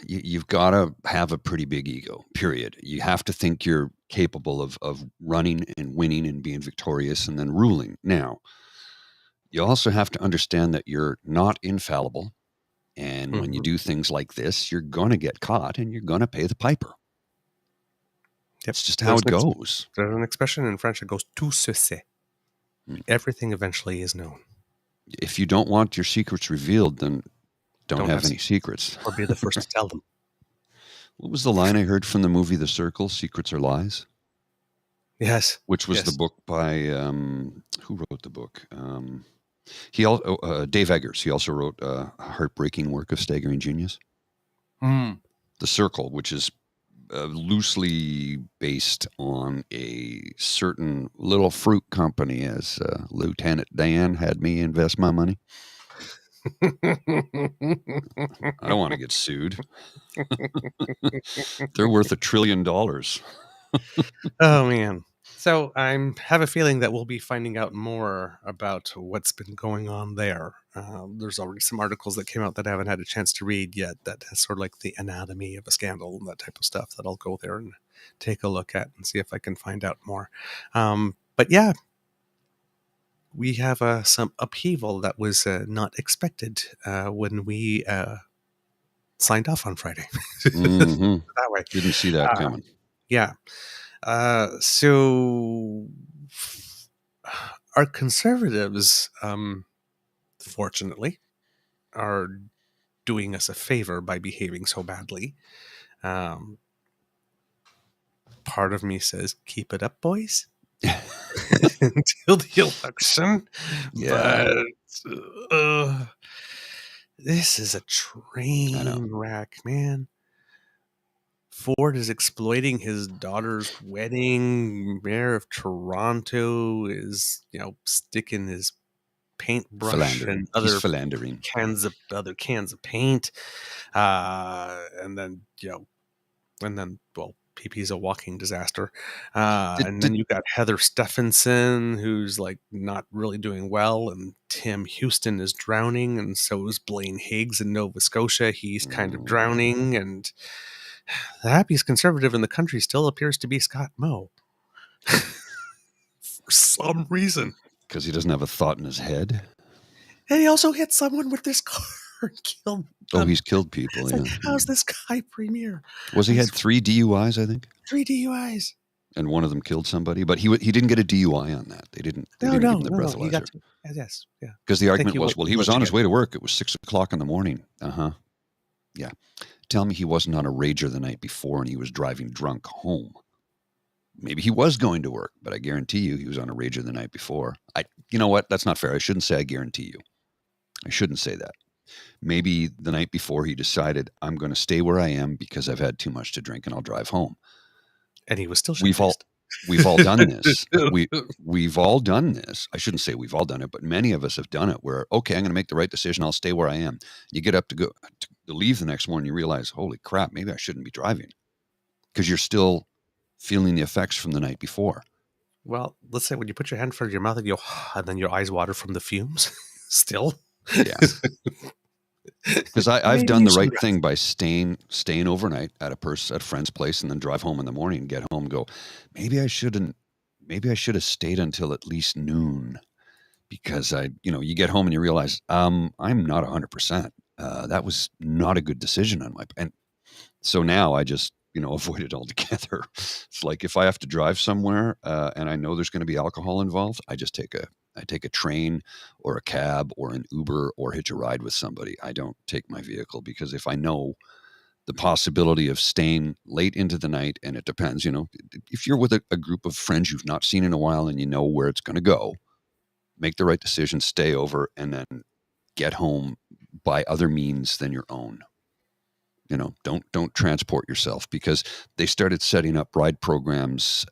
You've got to have a pretty big ego, period. You have to think you're capable of running and winning and being victorious and then ruling. Now, you also have to understand that you're not infallible. And when you do things like this, you're going to get caught and you're going to pay the piper. Yep. It's just how it goes. There's an expression in French that goes tout se sait. Everything eventually is known. If you don't want your secrets revealed, then don't have any secrets. Or be the first to tell them. What was the line I heard from the movie The Circle? Secrets are lies? Yes. Which was the book by, who wrote the book? Dave Eggers. He also wrote a heartbreaking work of staggering genius. The Circle, which is loosely based on a certain little fruit company, as Lieutenant Dan had me invest my money. I don't want to get sued. They're worth $1 trillion. Oh, man. So I have a feeling that we'll be finding out more about what's been going on there. There's already some articles that came out that I haven't had a chance to read yet, that has sort of like the anatomy of a scandal and that type of stuff, that I'll go there and take a look at and see if I can find out more. But yeah, we have some upheaval that was not expected when we signed off on Friday. That way. Didn't see that coming. Yeah. So our conservatives, fortunately, are doing us a favor by behaving so badly. Part of me says, keep it up, boys. Until the election. Yeah. But this is a train wreck, man. Ford is exploiting his daughter's wedding. Mayor of Toronto is, sticking his paintbrush and other cans of paint. And then, PP's a walking disaster. And then you got Heather Stephenson, who's like not really doing well, and Tim Houston is drowning, and so is Blaine Higgs in Nova Scotia. He's kind of drowning, and the happiest conservative in the country still appears to be Scott Moe. For some reason. Because he doesn't have a thought in his head. And he also hit someone with this car and killed them. Oh, he's killed people. Like, how's this guy premier? He had 3 DUIs, I think? 3 DUIs. And one of them killed somebody. But he didn't get a DUI on that. They didn't give him the breathalyzer. He got to, yes, yeah. Because the argument was, he was on his way to work. It was 6 o'clock in the morning. Yeah. Tell me he wasn't on a rager the night before and he was driving drunk home. Maybe he was going to work, but I guarantee you he was on a rager the night before. You know what? That's not fair. I shouldn't say I guarantee you. I shouldn't say that. Maybe the night before he decided, I'm going to stay where I am because I've had too much to drink and I'll drive home. And he was still We've all done this. We've all done this. I shouldn't say we've all done it, but many of us have done it where, okay, I'm going to make the right decision. I'll stay where I am. You get up to leave the next morning, you realize, holy crap, maybe I shouldn't be driving, because you're still feeling the effects from the night before. Well, let's say when you put your hand in front of your mouth and then your eyes water from the fumes still. Yeah. Because I've done the right thing by staying overnight at a friend's place and then drive home in the morning and get home and go, maybe I should have stayed until at least noon, because you get home and you realize, I'm not 100%. That was not a good decision on my, and So now I just, avoid it altogether. It's like if I have to drive somewhere and I know there's going to be alcohol involved, I take a train or a cab or an Uber or hitch a ride with somebody. I don't take my vehicle because if I know the possibility of staying late into the night, and it depends, if you're with a group of friends you've not seen in a while and you know where it's going to go, make the right decision, stay over, and then get home by other means than your own. Don't transport yourself, because they started setting up ride programs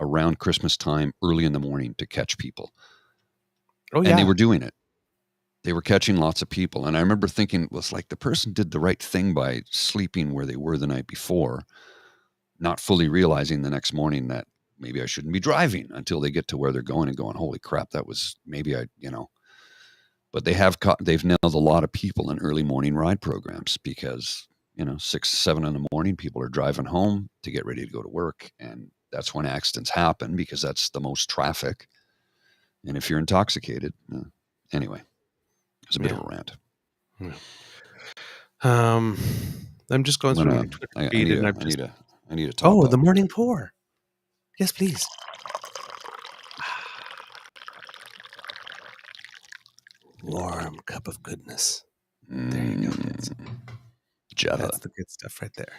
around Christmas time, early in the morning, to catch people. Oh, And they yeah. were doing it. They were catching lots of people. And I remember thinking, well, it's like the person did the right thing by sleeping where they were the night before, not fully realizing the next morning that maybe I shouldn't be driving until they get to where they're going and going, holy crap, that was maybe But they've nailed a lot of people in early morning ride programs because 6, 7 in the morning, people are driving home to get ready to go to work. And that's when accidents happen because that's the most traffic. And if you're intoxicated, anyway, it's a bit of a rant. Yeah. I'm just going through my Twitter feed and I need to talk. Oh, the morning pour. Yes, please. Warm cup of goodness. There you go, kids. Java. That's the good stuff right there.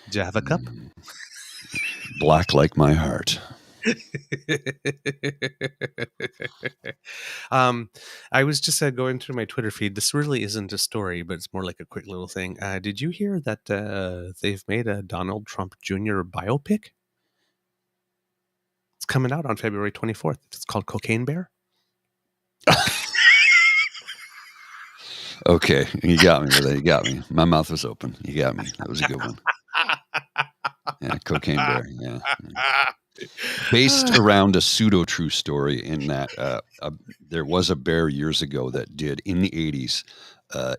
Java cup. Black like my heart. I was just going through my Twitter feed. This really isn't a story, but it's more like a quick little thing. Did you hear that they've made a Donald Trump Jr. biopic? It's coming out on February 24th. It's called Cocaine Bear. Okay, you got me with that. You got me. My mouth was open. You got me. That was a good one. Yeah, Cocaine Bear. Yeah. Based around a pseudo-true story in that there was a bear years ago that did, in the 80s,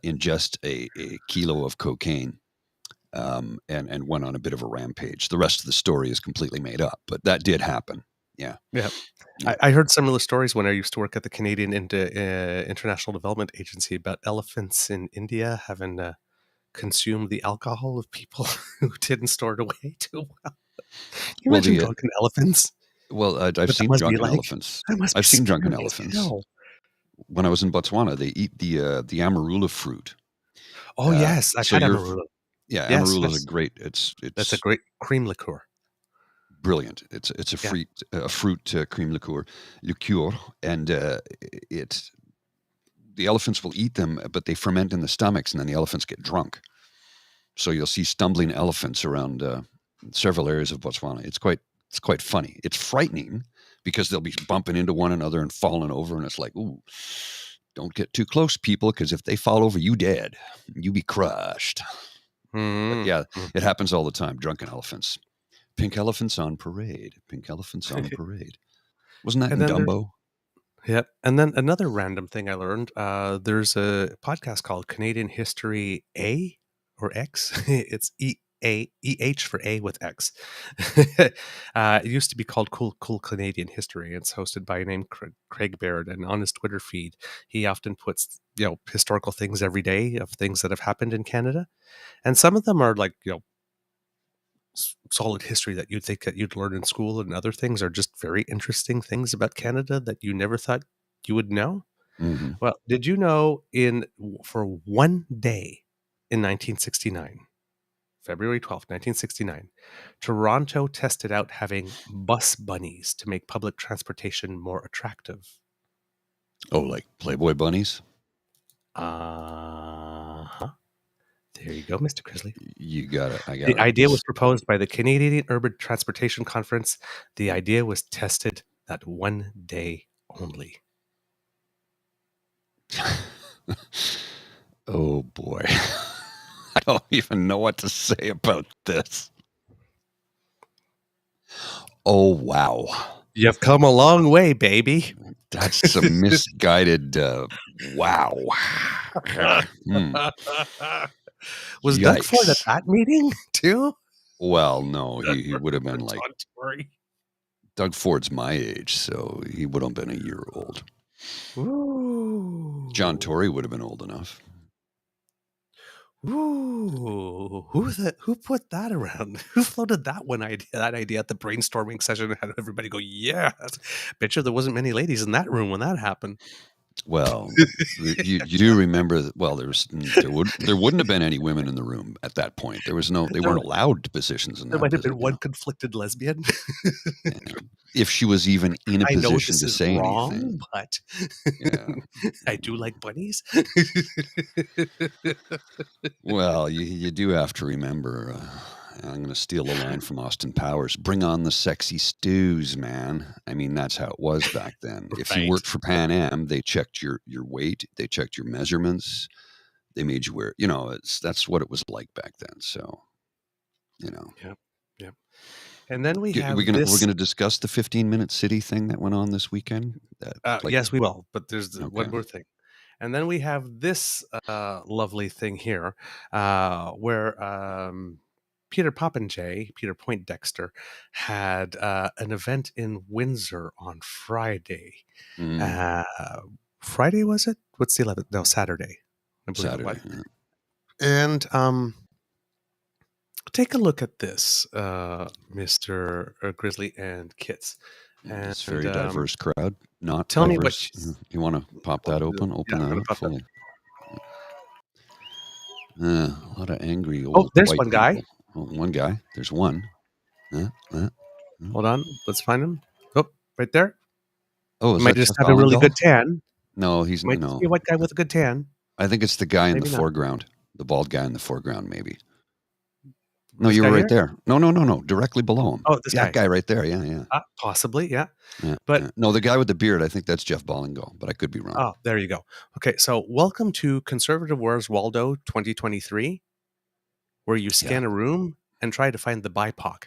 ingest a kilo of cocaine and went on a bit of a rampage. The rest of the story is completely made up, but that did happen. Yeah. Yeah. I heard similar stories when I used to work at the Canadian International Development Agency about elephants in India having consumed the alcohol of people who didn't store it away too well. Can you imagine drunken elephants? Well, I've seen drunken elephants. I've seen drunken elephants. When I was in Botswana, they eat the amarula fruit. Oh, yes. I've had amarula. Yeah, amarula is a great. That's a great cream liqueur. Brilliant. It's a fruit cream liqueur, and the elephants will eat them, but they ferment in the stomachs, and then the elephants get drunk. So you'll see stumbling elephants around several areas of Botswana. It's quite funny. It's frightening because they'll be bumping into one another and falling over, and it's like, ooh, don't get too close, people, because if they fall over, you dead. You be crushed. But yeah, it happens all the time. Drunken elephants. Pink elephants on parade. Pink elephants on parade. Wasn't that in Dumbo? Yep. And then another random thing I learned, there's a podcast called Canadian History A or X. It's EH for A with X. It used to be called Cool Canadian History. It's hosted by a named Craig Baird, and on his Twitter feed, he often puts historical things every day of things that have happened in Canada, and some of them are like solid history that you'd think that you'd learn in school, and other things are just very interesting things about Canada that you never thought you would know. Mm-hmm. Well, did you know for one day in 1969, February 12th, 1969, Toronto tested out having bus bunnies to make public transportation more attractive? Oh, like Playboy bunnies? Uh-huh. There you go, Mr. Grizzly. You got it. The idea was proposed by the Canadian Urban Transportation Conference. The idea was tested that one day only. Oh, boy. I don't even know what to say about this. Oh, wow. You've come a long way, baby. That's some misguided wow. Was Yikes. Doug Ford at that meeting too? Well, no, he would have been like Doug Ford's my age, so he would have been a year old. Ooh. John Tory would have been old enough. Ooh, who put that around? Who floated that idea at the brainstorming session and had everybody go, yes. Bet you there wasn't many ladies in that room when that happened. Well, you do remember that, well, there wouldn't have been any women in the room at that point. They There, weren't allowed positions in there that might have position, been one conflicted lesbian. if she was even in a I know position this to is say wrong, anything. but Yeah. I do like bunnies. Well, you do have to remember. I'm going to steal a line from Austin Powers. Bring on the sexy stews, man. I mean, that's how it was back then. If you Right. worked for Pan Am, they checked your weight, they checked your measurements, they made you wear. That's what it was like back then. So, you know, Yep. Yep. And then we we're have gonna we're this. gonna discuss the 15-minute city thing that went on this weekend. Yes, we will. But there's Okay. one more thing. And then we have this lovely thing here where Peter Popinjay, Peter Poindexter, had an event in Windsor on Friday. Mm, Friday, was it? What's the 11th? No, Saturday. I believe it was. Saturday. Yeah. And take a look at this, Mr. Grizzly and Kits. And It's a very diverse crowd. Not tell me what diverse. You want to pop that open? Open I'm that going to up pop that. fully. A lot of angry Oh, old there's white one guy. people. Oh, one guy. There's one. Hold on. Let's find him. Oh, right there. Oh, is Might that just Jeff have a really Ballingall? good tan. No, he's Might just be a no. white guy with a good tan. I think it's the guy in the Maybe not. foreground. The bald guy in the foreground, maybe. No, This you were guy right here? there. No. Directly below him. Oh, this That guy. guy right there. Yeah. Possibly, yeah. Yeah. But No, the guy with the beard, I think that's Jeff Ballingall, but I could be wrong. oh, there you go. Okay, so welcome to Conservative Wars Waldo 2023, where you scan Yeah. a room and try to find the BIPOC.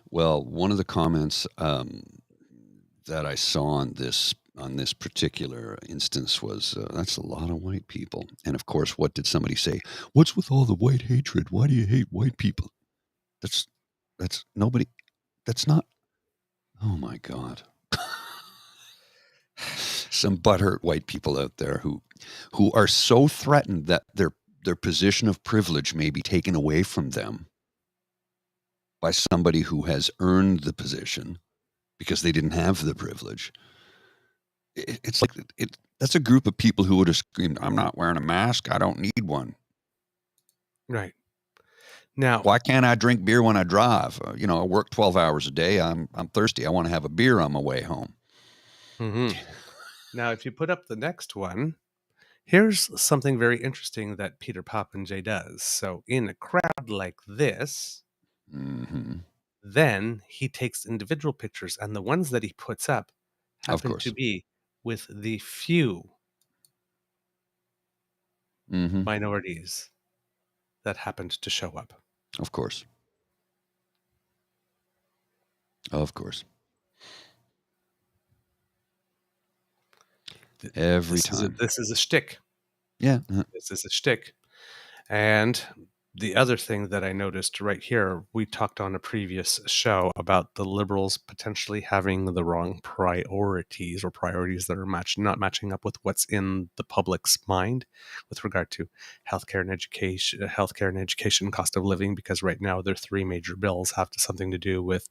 Well, one of the comments that I saw on this particular instance was, "That's a lot of white people." And of course, what did somebody say? "What's with all the white hatred? Why do you hate white people?" That's nobody. That's not. Oh my God. Some butthurt white people out there who are so threatened that their position of privilege may be taken away from them by somebody who has earned the position because they didn't have the privilege. It's like that's a group of people who would have screamed, "I'm not wearing a mask. I don't need one. Right. Now, Why can't I drink beer when I drive? I work 12 hours a day. I'm thirsty. I want to have a beer on my way home." now, if you put up the next one, here's something very interesting that Peter Popinjay does. So, in a crowd like this, Mm-hmm. then he takes individual pictures, and the ones that he puts up Of happen to course. be with the few Mm-hmm. minorities that happened to show up. Of course. Of course. Every time. This is a shtick. Yeah. This is a shtick. And the other thing that I noticed right here, we talked on a previous show about the liberals potentially having the wrong priorities, or priorities that are not matching up with what's in the public's mind with regard to healthcare and education, cost of living, because right now their three major bills have something to do with,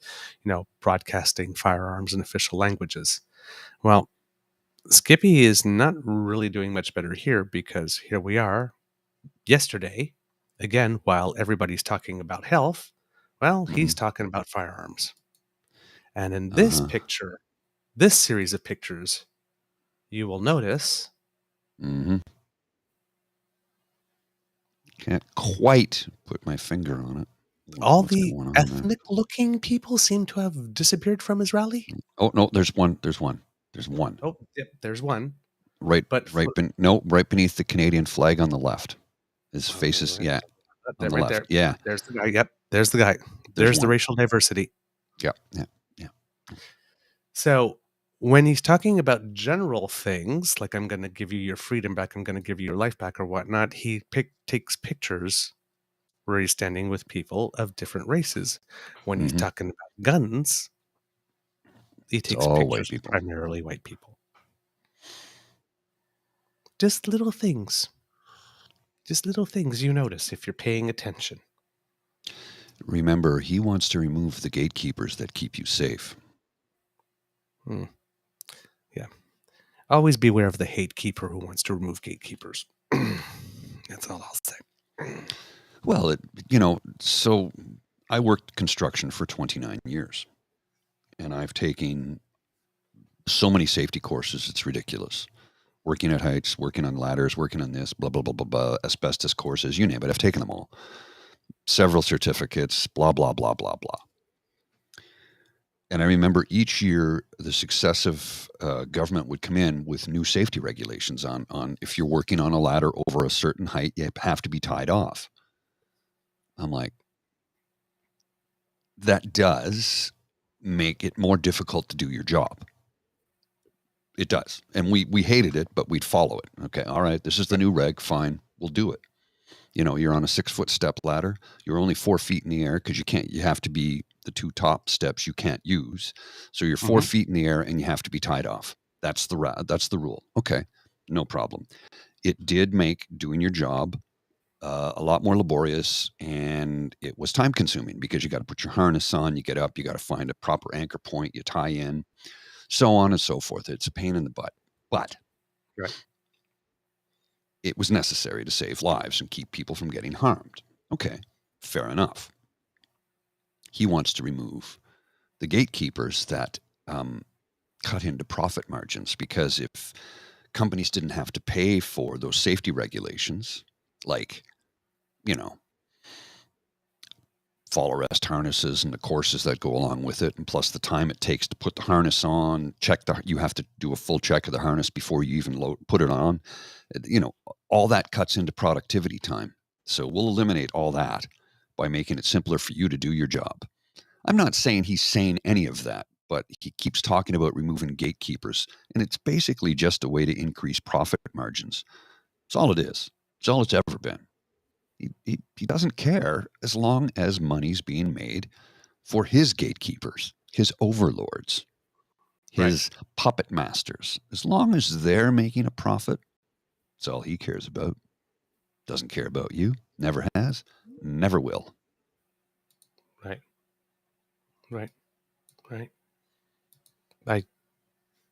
broadcasting firearms in official languages. Well, Skippy is not really doing much better here, because here we are yesterday, again, while everybody's talking about health, well, he's talking about firearms. And in this picture, this series of pictures, you will notice. Mm-hmm. Can't quite put my finger on it. All the ethnic-looking people seem to have disappeared from his rally. Oh no, there's one. Oh, yep, there's one. Right beneath the Canadian flag on the left. His face is on the left. There. Yeah, there's the guy. Yep, there's the guy. There's the racial diversity. Yeah. So when he's talking about general things, like I'm going to give you your freedom back, I'm going to give you your life back, or whatnot, he takes pictures where he's standing with people of different races. When he's talking about guns, he takes pictures of primarily white people. Just little things. Just little things you notice if you're paying attention. Remember, he wants to remove the gatekeepers that keep you safe. Yeah. Always beware of the hate keeper who wants to remove gatekeepers. That's all I'll say. Well, so I worked construction for 29 years, and I've taken so many safety courses, it's ridiculous. Working at heights, working on ladders, working on this, blah, blah, blah, blah, blah, asbestos courses, you name it. I've taken them all. Several certificates, blah, blah, blah, blah, blah. And I remember each year the successive government would come in with new safety regulations on if you're working on a ladder over a certain height, you have to be tied off. I'm like, that does make it more difficult to do your job. It does. And we hated it, but we'd follow it. Okay, all right, this is the new reg. Fine, we'll do it. You're on a 6-foot step ladder. You're only 4 feet in the air because you have to be the 2 top steps you can't use. So you're 4 feet in the air and you have to be tied off. That's the rule. Okay, no problem. It did make doing your job a lot more laborious, and it was time consuming because you got to put your harness on, you get up, you got to find a proper anchor point, you tie in, so on and so forth. It's a pain in the butt, but it was necessary to save lives and keep people from getting harmed. Okay, fair enough. He wants to remove the gatekeepers that cut into profit margins, because if companies didn't have to pay for those safety regulations, like, fall arrest harnesses and the courses that go along with it, and plus the time it takes to put the harness on, you have to do a full check of the harness before you even put it on. All that cuts into productivity time. So we'll eliminate all that by making it simpler for you to do your job. I'm not saying he's saying any of that, but he keeps talking about removing gatekeepers, and it's basically just a way to increase profit margins. That's all it is. It's all it's ever been. He doesn't care as long as money's being made for his gatekeepers, his overlords, his puppet masters. As long as they're making a profit, that's all he cares about. Doesn't care about you. Never has. Never will. Right.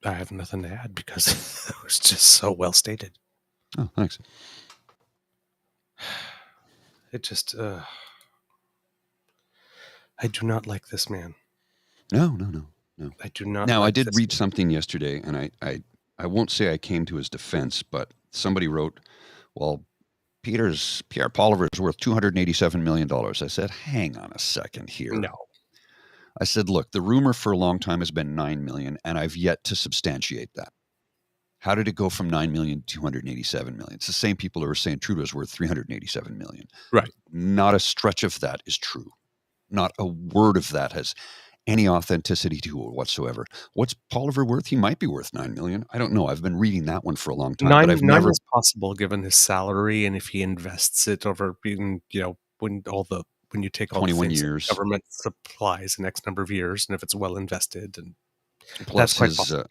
I have nothing to add because it was just so well stated. Oh, thanks. It just, I do not like this man. No. I do not. Now, like I did this read man. something yesterday, and I won't say I came to his defense, but somebody wrote, well, Pierre Poliver's worth $287 million. I said, hang on a second here. No. I said, look, the rumor for a long time has been 9 million, and I've yet to substantiate that. How did it go from 9 million to 287 million? It's the same people who are saying Trudeau's worth 387 million. Right. Not a stretch of that is true. Not a word of that has any authenticity to it whatsoever. What's Poliver worth? He might be worth 9 million. I don't know. I've been reading that one for a long time, but I've nine never. is possible given his salary, and if he invests it over being, when you take all the 21 things that years. the government supplies the next number of years, and if it's well invested, and Plus that's quite possible.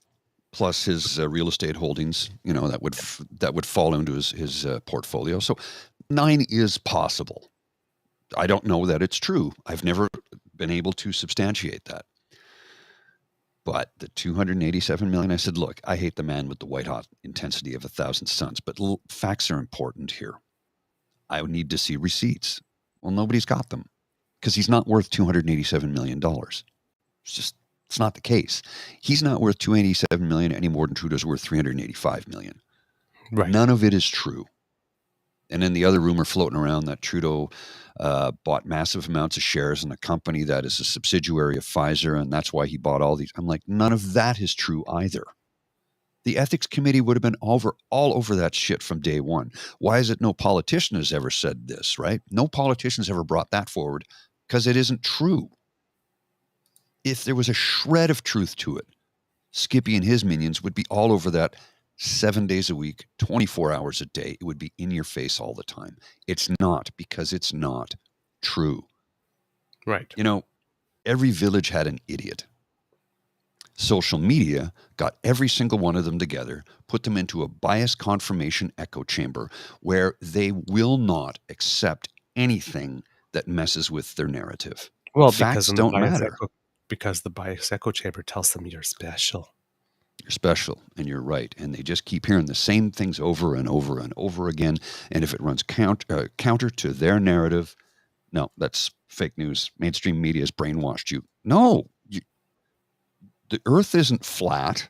Plus his real estate holdings, that would fall into his portfolio. So 9 is possible. I don't know that it's true. I've never been able to substantiate that. But the 287 million, I said, look, I hate the man with the white hot intensity of 1,000 suns, but facts are important here. I would need to see receipts. Well, nobody's got them because he's not worth $287 million. It's not the case. He's not worth $287 million any more than Trudeau's worth $385 million. Right. None of it is true. And then the other rumor floating around that Trudeau bought massive amounts of shares in a company that is a subsidiary of Pfizer, and that's why he bought all these. I'm like, none of that is true either. The ethics committee would have been all over that shit from day one. Why is it no politician has ever said this, right? No politician's ever brought that forward because it isn't true. If there was a shred of truth to it, Skippy and his minions would be all over that 7 days a week, 24 hours a day. It would be in your face all the time. It's not, because it's not true. Right. Every village had an idiot. Social media got every single one of them together, put them into a bias confirmation echo chamber where they will not accept anything that messes with their narrative. Well, Facts don't matter. because the bias echo chamber tells them you're special. You're special and you're right. And they just keep hearing the same things over and over and over again. And if it runs counter to their narrative, no, that's fake news. Mainstream media has brainwashed you. No, the earth isn't flat.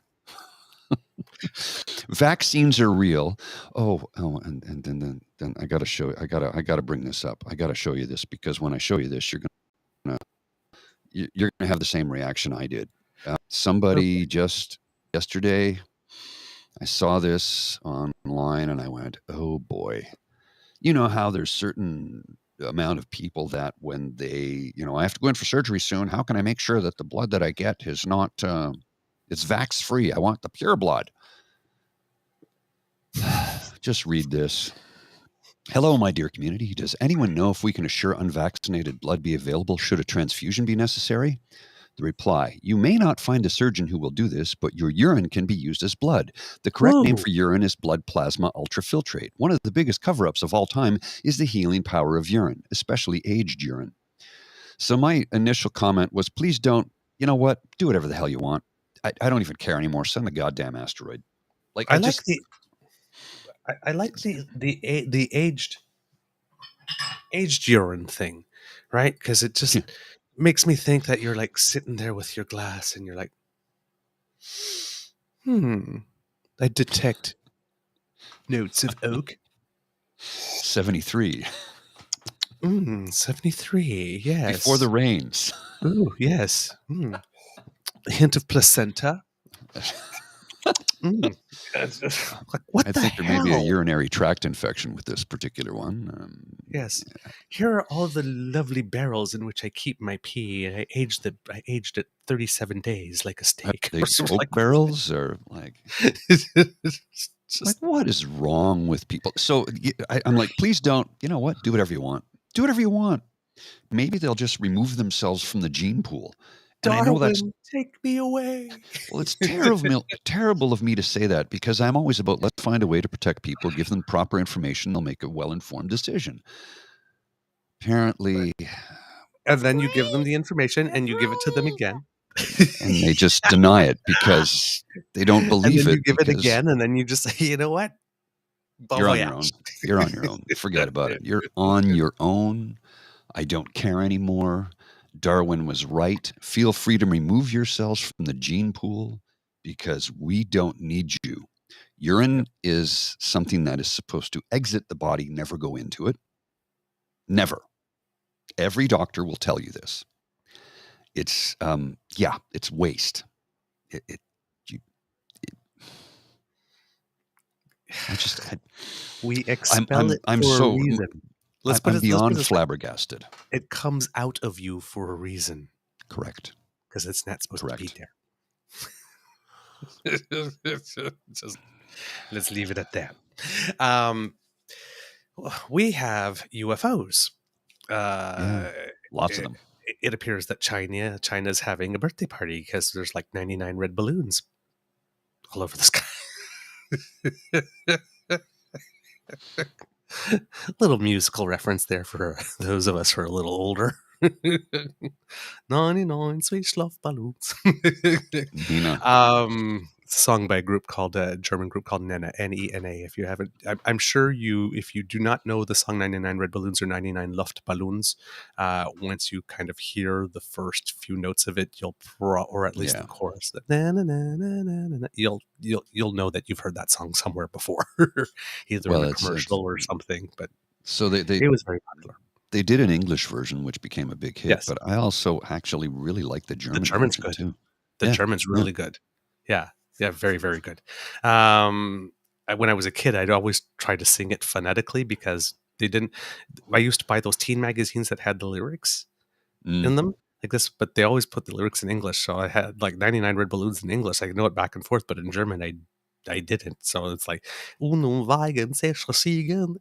Vaccines are real. And then I got to show. I got to bring this up. I got to show you this because when I show you this, you're gonna have the same reaction I did. Somebody just yesterday, I saw this online and I went, "Oh boy." You know how there's certain amount of people that when they, I have to go in for surgery soon. How can I make sure that the blood that I get is not, it's vax free? I want the pure blood. Just read this. Hello, my dear community. Does anyone know if we can assure unvaccinated blood be available should a transfusion be necessary? The reply, you may not find a surgeon who will do this, but your urine can be used as blood. The correct name for urine is blood plasma ultrafiltrate. One of the biggest cover-ups of all time is the healing power of urine, especially aged urine. So my initial comment was, please don't, you know what, do whatever the hell you want. I don't even care anymore. Send the goddamn asteroid. I like the aged urine thing, right? Because it just makes me think that you're like sitting there with your glass and you're like, I detect notes of oak. 73. 73, yes. Before the rains. Ooh, yes. A hint of placenta. Like, what I the think hell? there may be a urinary tract infection with this particular one. Yes. Here are all the lovely barrels in which I keep my pee. And I aged it 37 days like a steak. They smoke barrels or like... Like, what is wrong with people? So I'm like, please don't, you know what? Do whatever you want. Do whatever you want. Maybe they'll just remove themselves from the gene pool. And Darwin, I know that's... take me away. Well, it's terrible of me to say that because I'm always about let's find a way to protect people, give them proper information, they'll make a well-informed decision. Apparently... And then you give them the information and you give it to them again. And they just deny it because they don't believe and then it. You give it again, and then you just say, you know what? You're on your own. You're on your own. Forget about it. You're on your own. I don't care anymore. Darwin was right. Feel free to remove yourselves from the gene pool because we don't need you. Urine is something that is supposed to exit the body, never go into it. Never. Every doctor will tell you this. It's, it's waste. We expel it for a reason. I'm beyond flabbergasted. It comes out of you for a reason. Correct. Because it's not supposed to be there. Just, let's leave it at that. We have UFOs. Lots of them. It appears that China's having a birthday party because there's like 99 red balloons all over the sky. Little musical reference there for those of us who are a little older. 99 sweet love balloons. Sung by a group called German group called Nena, N-E-N-A. If you haven't, I'm sure if you do not know the song 99 Red Balloons or 99 Luftballons, once you kind of hear the first few notes of it, or at least the chorus, you'll know that you've heard that song somewhere before, either in a commercial or something. But so it was very popular. They did an English version, which became a big hit. Yes. But I also actually really like the German German's version good too. The German's really good. Yeah. Yeah, very, very good. When I was a kid, I'd always try to sing it phonetically because I used to buy those teen magazines that had the lyrics in them like this, but they always put the lyrics in English. So I had like 99 Red Balloons in English. I could know it back and forth, but in German, I I didn't. So it's like, Unumwagen siegen,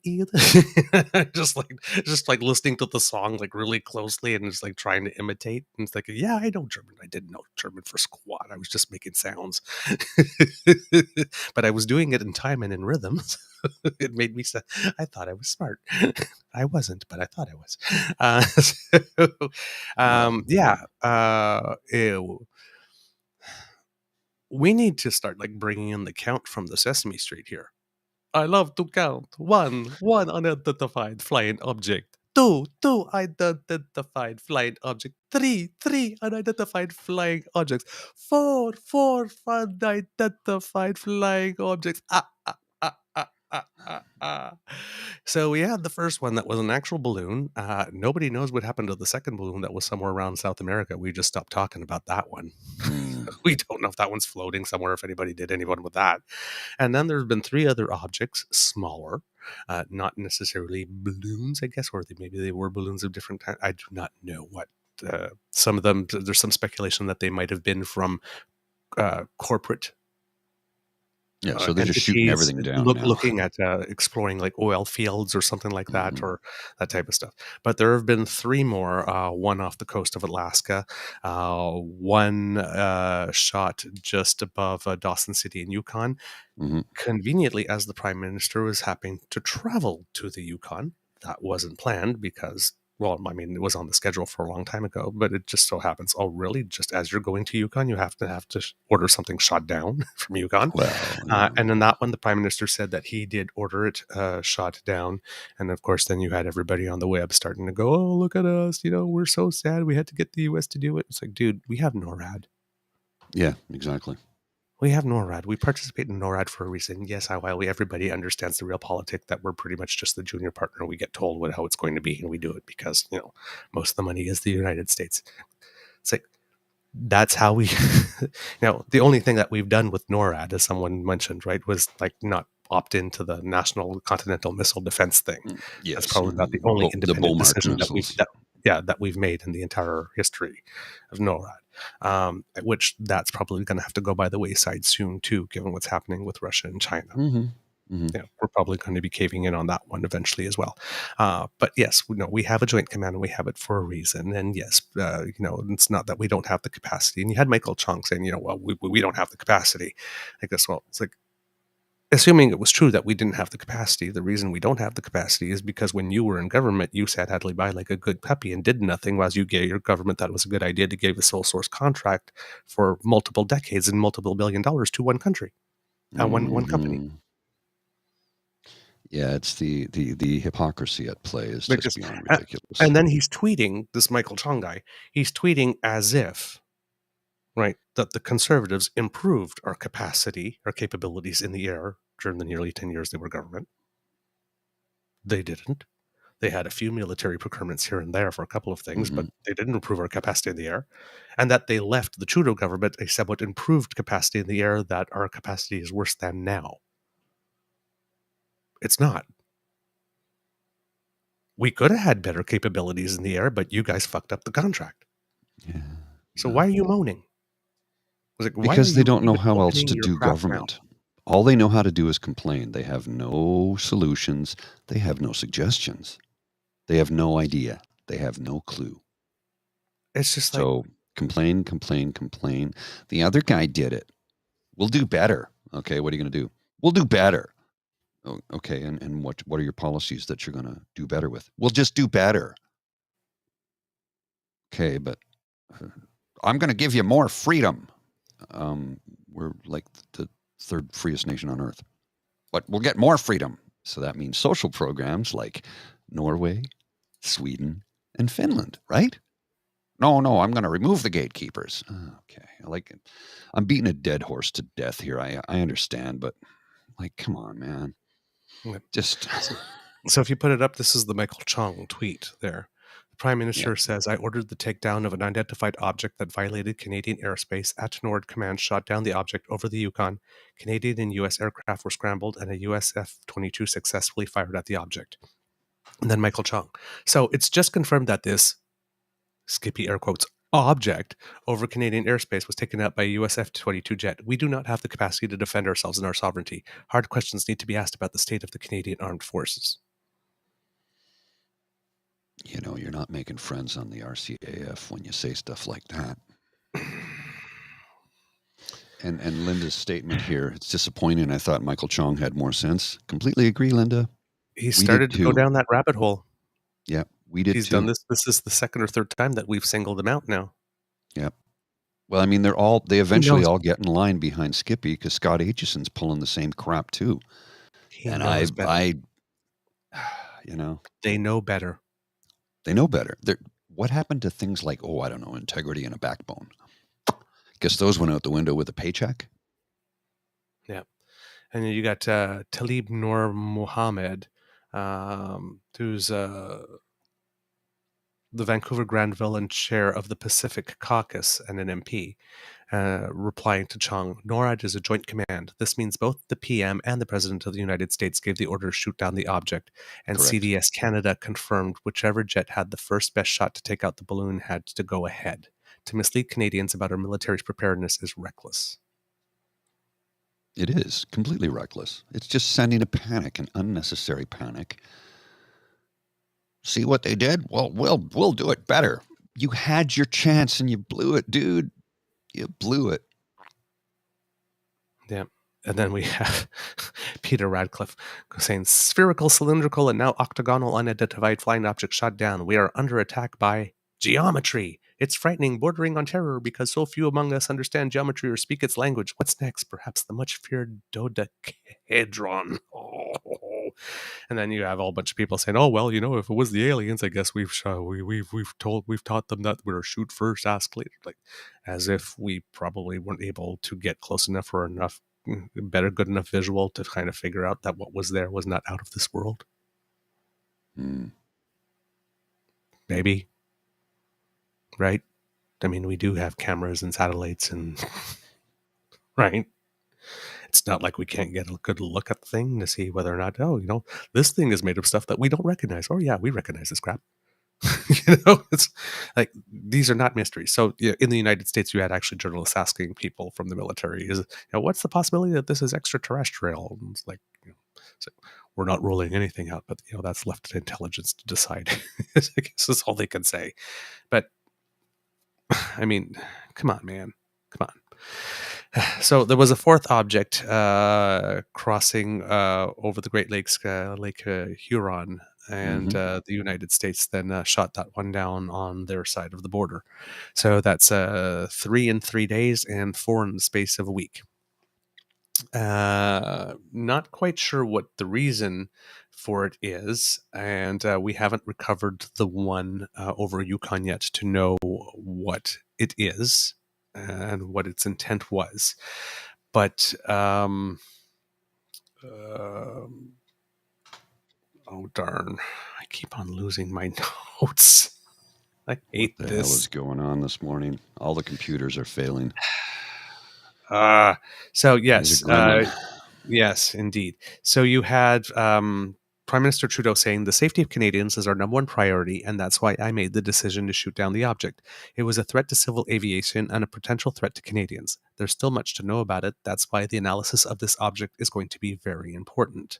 just like listening to the song like really closely and just like trying to imitate. And it's like, yeah, I know German. I didn't know German for squat. I was just making sounds, but I was doing it in time and in rhythm. It made me say, I thought I was smart. I wasn't, but I thought I was. Yeah. Ew. We need to start like bringing in the count from the Sesame Street here. I love to count. One unidentified flying object. Two unidentified flying object. Three unidentified flying objects. Four unidentified flying objects. So we had the first one that was an actual balloon. Nobody knows what happened to the second balloon that was somewhere around South America. We just stopped talking about that one. We don't know if that one's floating somewhere, if anybody did anyone with that. And then there's been three other objects, smaller, not necessarily balloons, I guess, or maybe they were balloons of different kinds. I do not know what. Some of them, there's some speculation that they might have been from corporate. Yeah, so they're just shooting everything down now. Looking at exploring like oil fields or something like that, or that type of stuff. But there have been three more, one off the coast of Alaska, one shot just above Dawson City in Yukon. Conveniently, as the Prime Minister was happening to travel to the Yukon, that wasn't planned because, well, I mean, it was on the schedule for a long time ago, but it just so happens, oh, really? Just as you're going to Yukon, you have to order something shot down from Yukon. Well, and in that one, the Prime Minister said that he did order it shot down. And of course, then you had everybody on the web starting to go, oh, look at us. You know, we're so sad. We had to get the U.S. to do it. It's like, dude, we have NORAD. Yeah, exactly. We have NORAD. We participate in NORAD for a reason. Yes, while everybody understands the real politic that we're pretty much just the junior partner. We get told how it's going to be, and we do it because, you know, most of the money is the United States. It's like, that's how we, you know, the only thing that we've done with NORAD, as someone mentioned, right, was like not opt into the National Continental Missile Defense thing. Yes. That's probably about the only independent decision that we've made in the entire history of NORAD, which that's probably going to have to go by the wayside soon too, given what's happening with Russia and China. Yeah, we're probably going to be caving in on that one eventually as well. But yes, we have a joint command and we have it for a reason. And yes, you know, it's not that we don't have the capacity. And you had Michael Chung saying, you know, well, we don't have the capacity. I guess, well, it's like, assuming it was true that we didn't have the capacity, the reason we don't have the capacity is because when you were in government, you sat idly by like a good puppy and did nothing, while you gave your government that it was a good idea to give a sole source contract for multiple decades and multiple $1 billion to one country, one company. Yeah, it's the hypocrisy at play is just beyond ridiculous. And then he's tweeting, this Michael Chung guy, he's tweeting as if, right, that the Conservatives improved our capacity, our capabilities in the air during the nearly 10 years they were government. They didn't. They had a few military procurements here and there for a couple of things, but they didn't improve our capacity in the air. And that they left the Trudeau government a somewhat improved capacity in the air, that our capacity is worse than now. It's not. We could have had better capabilities in the air, but you guys fucked up the contract. Yeah. So why are you moaning? Like, because they don't know how else to do government. All they know how to do is complain. They have no solutions. They have no suggestions. They have no idea. They have no clue. It's just so complain. The other guy did it. We'll do better. Okay, what are you going to do? We'll do better. Oh, okay, and what are your policies that you're going to do better with? We'll just do better. Okay, but I'm going to give you more freedom. We're like the third freest nation on earth, but we'll get more freedom. So that means social programs like Norway, Sweden, and Finland, right? No, I'm going to remove the gatekeepers. Okay, I like it. I'm beating a dead horse to death here. I understand, but like, come on, man. Just so if you put it up, this is the Michael Chung tweet there. The Prime Minister says, I ordered the takedown of an unidentified object that violated Canadian airspace. At NORAD command shot down the object over the Yukon. Canadian and U.S. aircraft were scrambled and a U.S. F-22 successfully fired at the object. And then Michael Chung. So it's just confirmed that this, Skippy air quotes, object over Canadian airspace was taken out by a US F-22 jet. We do not have the capacity to defend ourselves and our sovereignty. Hard questions need to be asked about the state of the Canadian Armed Forces. You know, you're not making friends on the RCAF when you say stuff like that. And Linda's statement here, it's disappointing. I thought Michael Chong had more sense. Completely agree, Linda. He started to go down that rabbit hole. Yeah, we did. He's done this. This is the second or third time that we've singled him out now. Yeah. Well, I mean, they eventually all get in line behind Skippy because Scott Aitchison's pulling the same crap too. And I, you know, they know better. They know better. What happened to things like, I don't know, integrity and a backbone? Guess those went out the window with a paycheck. Yeah. And then you got Talib Noor Mohammed, who's the Vancouver Granville and chair of the Pacific Caucus and an MP, replying to Chong, NORAD is a joint command. This means both the PM and the President of the United States gave the order to shoot down the object, and correct. CDS Canada confirmed whichever jet had the first best shot to take out the balloon had to go ahead. To mislead Canadians about our military's preparedness is reckless. It is completely reckless. It's just sending a panic, an unnecessary panic. See what they did? Well, we'll do it better. You had your chance and you blew it, dude. You blew it. Yeah. And then we have Peter Radcliffe saying, spherical, cylindrical, and now octagonal unidentified flying object shot down. We are under attack by geometry. It's frightening, bordering on terror, because so few among us understand geometry or speak its language. What's next? Perhaps the much-feared dodecahedron. Oh. And then you have a whole bunch of people saying, "Oh well, you know, if it was the aliens, I guess we've taught them that we're shoot first, ask later." Like, as if we probably weren't able to get close enough or enough good enough visual to kind of figure out that what was there was not out of this world. Maybe. Right? I mean, we do have cameras and satellites and right? It's not like we can't get a good look at the thing to see whether or not, this thing is made of stuff that we don't recognize. Oh yeah, we recognize this crap. It's like, these are not mysteries. So in the United States, you had actually journalists asking people from the military, what's the possibility that this is extraterrestrial? And it's like, so we're not ruling anything out, but that's left to intelligence to decide. I guess that's all they can say. But I mean, come on, man. Come on. So there was a fourth object crossing over the Great Lakes, Lake Huron, and the United States then shot that one down on their side of the border. So that's 3 in 3 days and 4 in the space of a week. Not quite sure what the reason for it is, and we haven't recovered the one over Yukon yet to know what it is and what its intent was. But oh darn, I keep on losing my notes. I hate this. What the hell is going on this morning? All the computers are failing. So yes, yes, indeed. So you had Prime Minister Trudeau saying the safety of Canadians is our number one priority, and that's why I made the decision to shoot down the object. It was a threat to civil aviation and a potential threat to Canadians. There's still much to know about it. That's why the analysis of this object is going to be very important.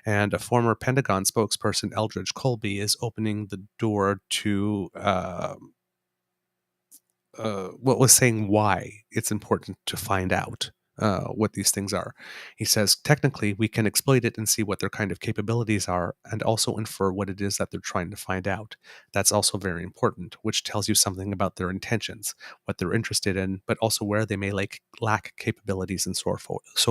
And a former Pentagon spokesperson, Eldridge Colby, is opening the door to what was saying why it's important to find out what these things are. He says, technically, we can exploit it and see what their kind of capabilities are, and also infer what it is that they're trying to find out. That's also very important, which tells you something about their intentions, what they're interested in, but also where they may lack capabilities and so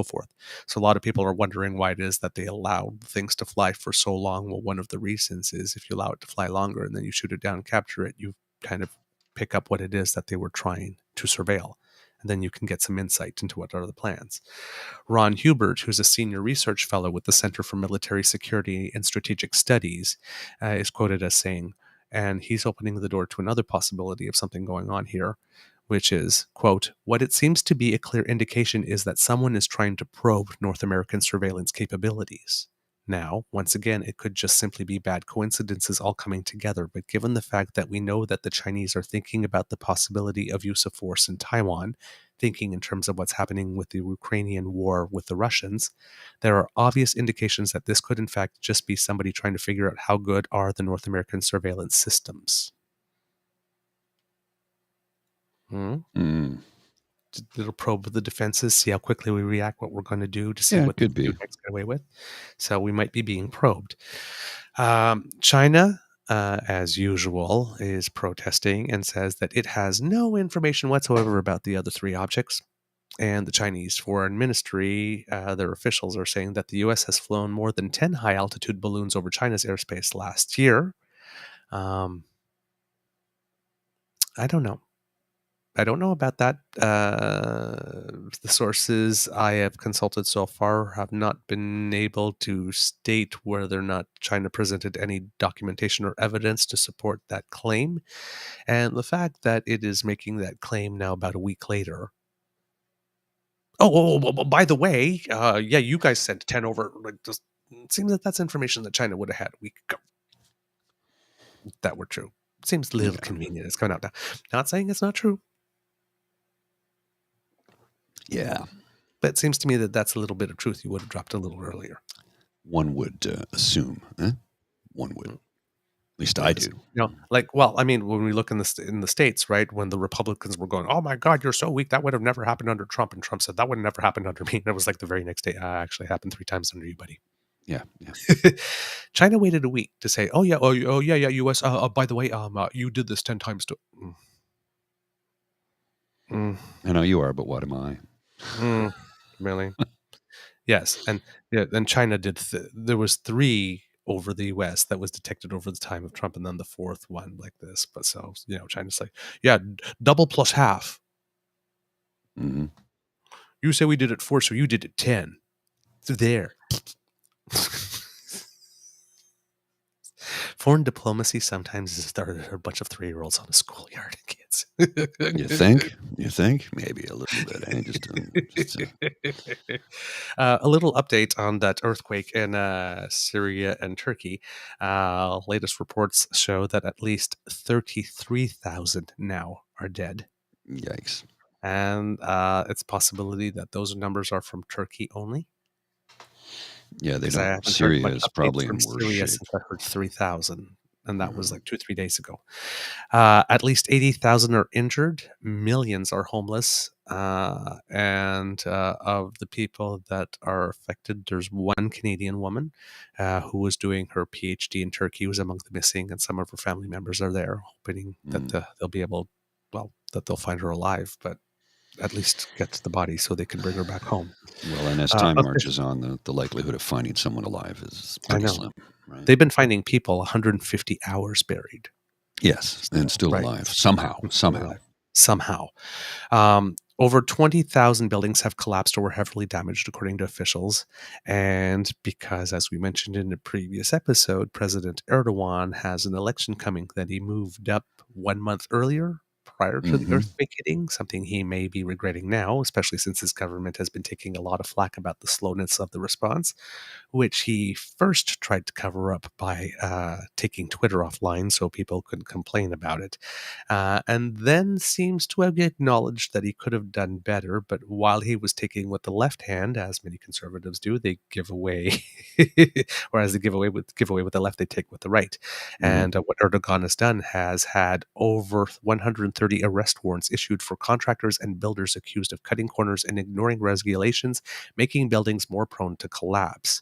forth. So a lot of people are wondering why it is that they allow things to fly for so long. Well, one of the reasons is if you allow it to fly longer and then you shoot it down and capture it, you kind of pick up what it is that they were trying to surveil. And then you can get some insight into what are the plans. Ron Hubert, who's a senior research fellow with the Center for Military Security and Strategic Studies, is quoted as saying, and he's opening the door to another possibility of something going on here, which is, quote, what it seems to be a clear indication is that someone is trying to probe North American surveillance capabilities. now. Once again, it could just simply be bad coincidences all coming together. But given the fact that we know that the Chinese are thinking about the possibility of use of force in Taiwan, thinking in terms of what's happening with the Ukrainian war with the Russians, there are obvious indications that this could in fact just be somebody trying to figure out how good are the North American surveillance systems. Little probe of the defenses, see how quickly we react, what we're going to do to see what could the be. next get away with. So we might be being probed. China, as usual, is protesting and says that it has no information whatsoever about the other three objects. And the Chinese Foreign Ministry, their officials are saying that the U.S. has flown more than 10 high-altitude balloons over China's airspace last year. I don't know. I don't know about that. The sources I have consulted so far have not been able to state whether or not China presented any documentation or evidence to support that claim. And the fact that it is making that claim now about a week later. Oh, by the way, yeah, you guys sent 10 over. Just, it seems that that's information that China would have had a week ago. That were true. Seems a little convenient. It's coming out now. Not saying it's not true. Yeah. But it seems to me that that's a little bit of truth you would have dropped a little earlier. One would assume. One would. At least I do. Well, I mean, when we look in the States, right, when the Republicans were going, oh my God, you're so weak, that would have never happened under Trump. And Trump said, that would have never happened under me. And it was like the very next day, actually happened 3 times under you, buddy. Yeah. China waited a week to say, oh yeah, US, by the way, you did this 10 times to... I know you are, but what am I? Really? Yes. And China did, there was 3 over the US that was detected over the time of Trump, and then the 4th one like this. But so, China's like, yeah, double plus half. Mm-hmm. You say we did it 4, so you did it 10. So there. Foreign diplomacy sometimes is started a bunch of 3-year-olds on a schoolyard kids. You think? Maybe a little bit. A little update on that earthquake in Syria and Turkey. Latest reports show that at least 33,000 now are dead. Yikes. And it's a possibility that those numbers are from Turkey only. Yeah, they don't. Syria is probably in worse shape. Since I heard 3,000, and that was like 2-3 days ago. At least 80,000 are injured. Millions are homeless. And of the people that are affected, there's one Canadian woman who was doing her PhD in Turkey, was among the missing, and some of her family members are there, hoping that they'll be able, that they'll find her alive, but at least get to the body so they can bring her back home. Well, and as time marches on, the likelihood of finding someone alive is pretty slim. Right? They've been finding people 150 hours buried. Yes, and still alive. Somehow. Over 20,000 buildings have collapsed or were heavily damaged, according to officials. And because, as we mentioned in a previous episode, President Erdogan has an election coming that he moved up 1 month earlier, prior to the earthquake hitting, something he may be regretting now, especially since his government has been taking a lot of flack about the slowness of the response, which he first tried to cover up by taking Twitter offline so people couldn't complain about it, and then seems to have acknowledged that he could have done better. But while he was taking with the left hand, as many conservatives do, they give away, or as they give away with the left, they take with the right. And what Erdogan has done has had over 130 arrest warrants issued for contractors and builders accused of cutting corners and ignoring regulations, making buildings more prone to collapse.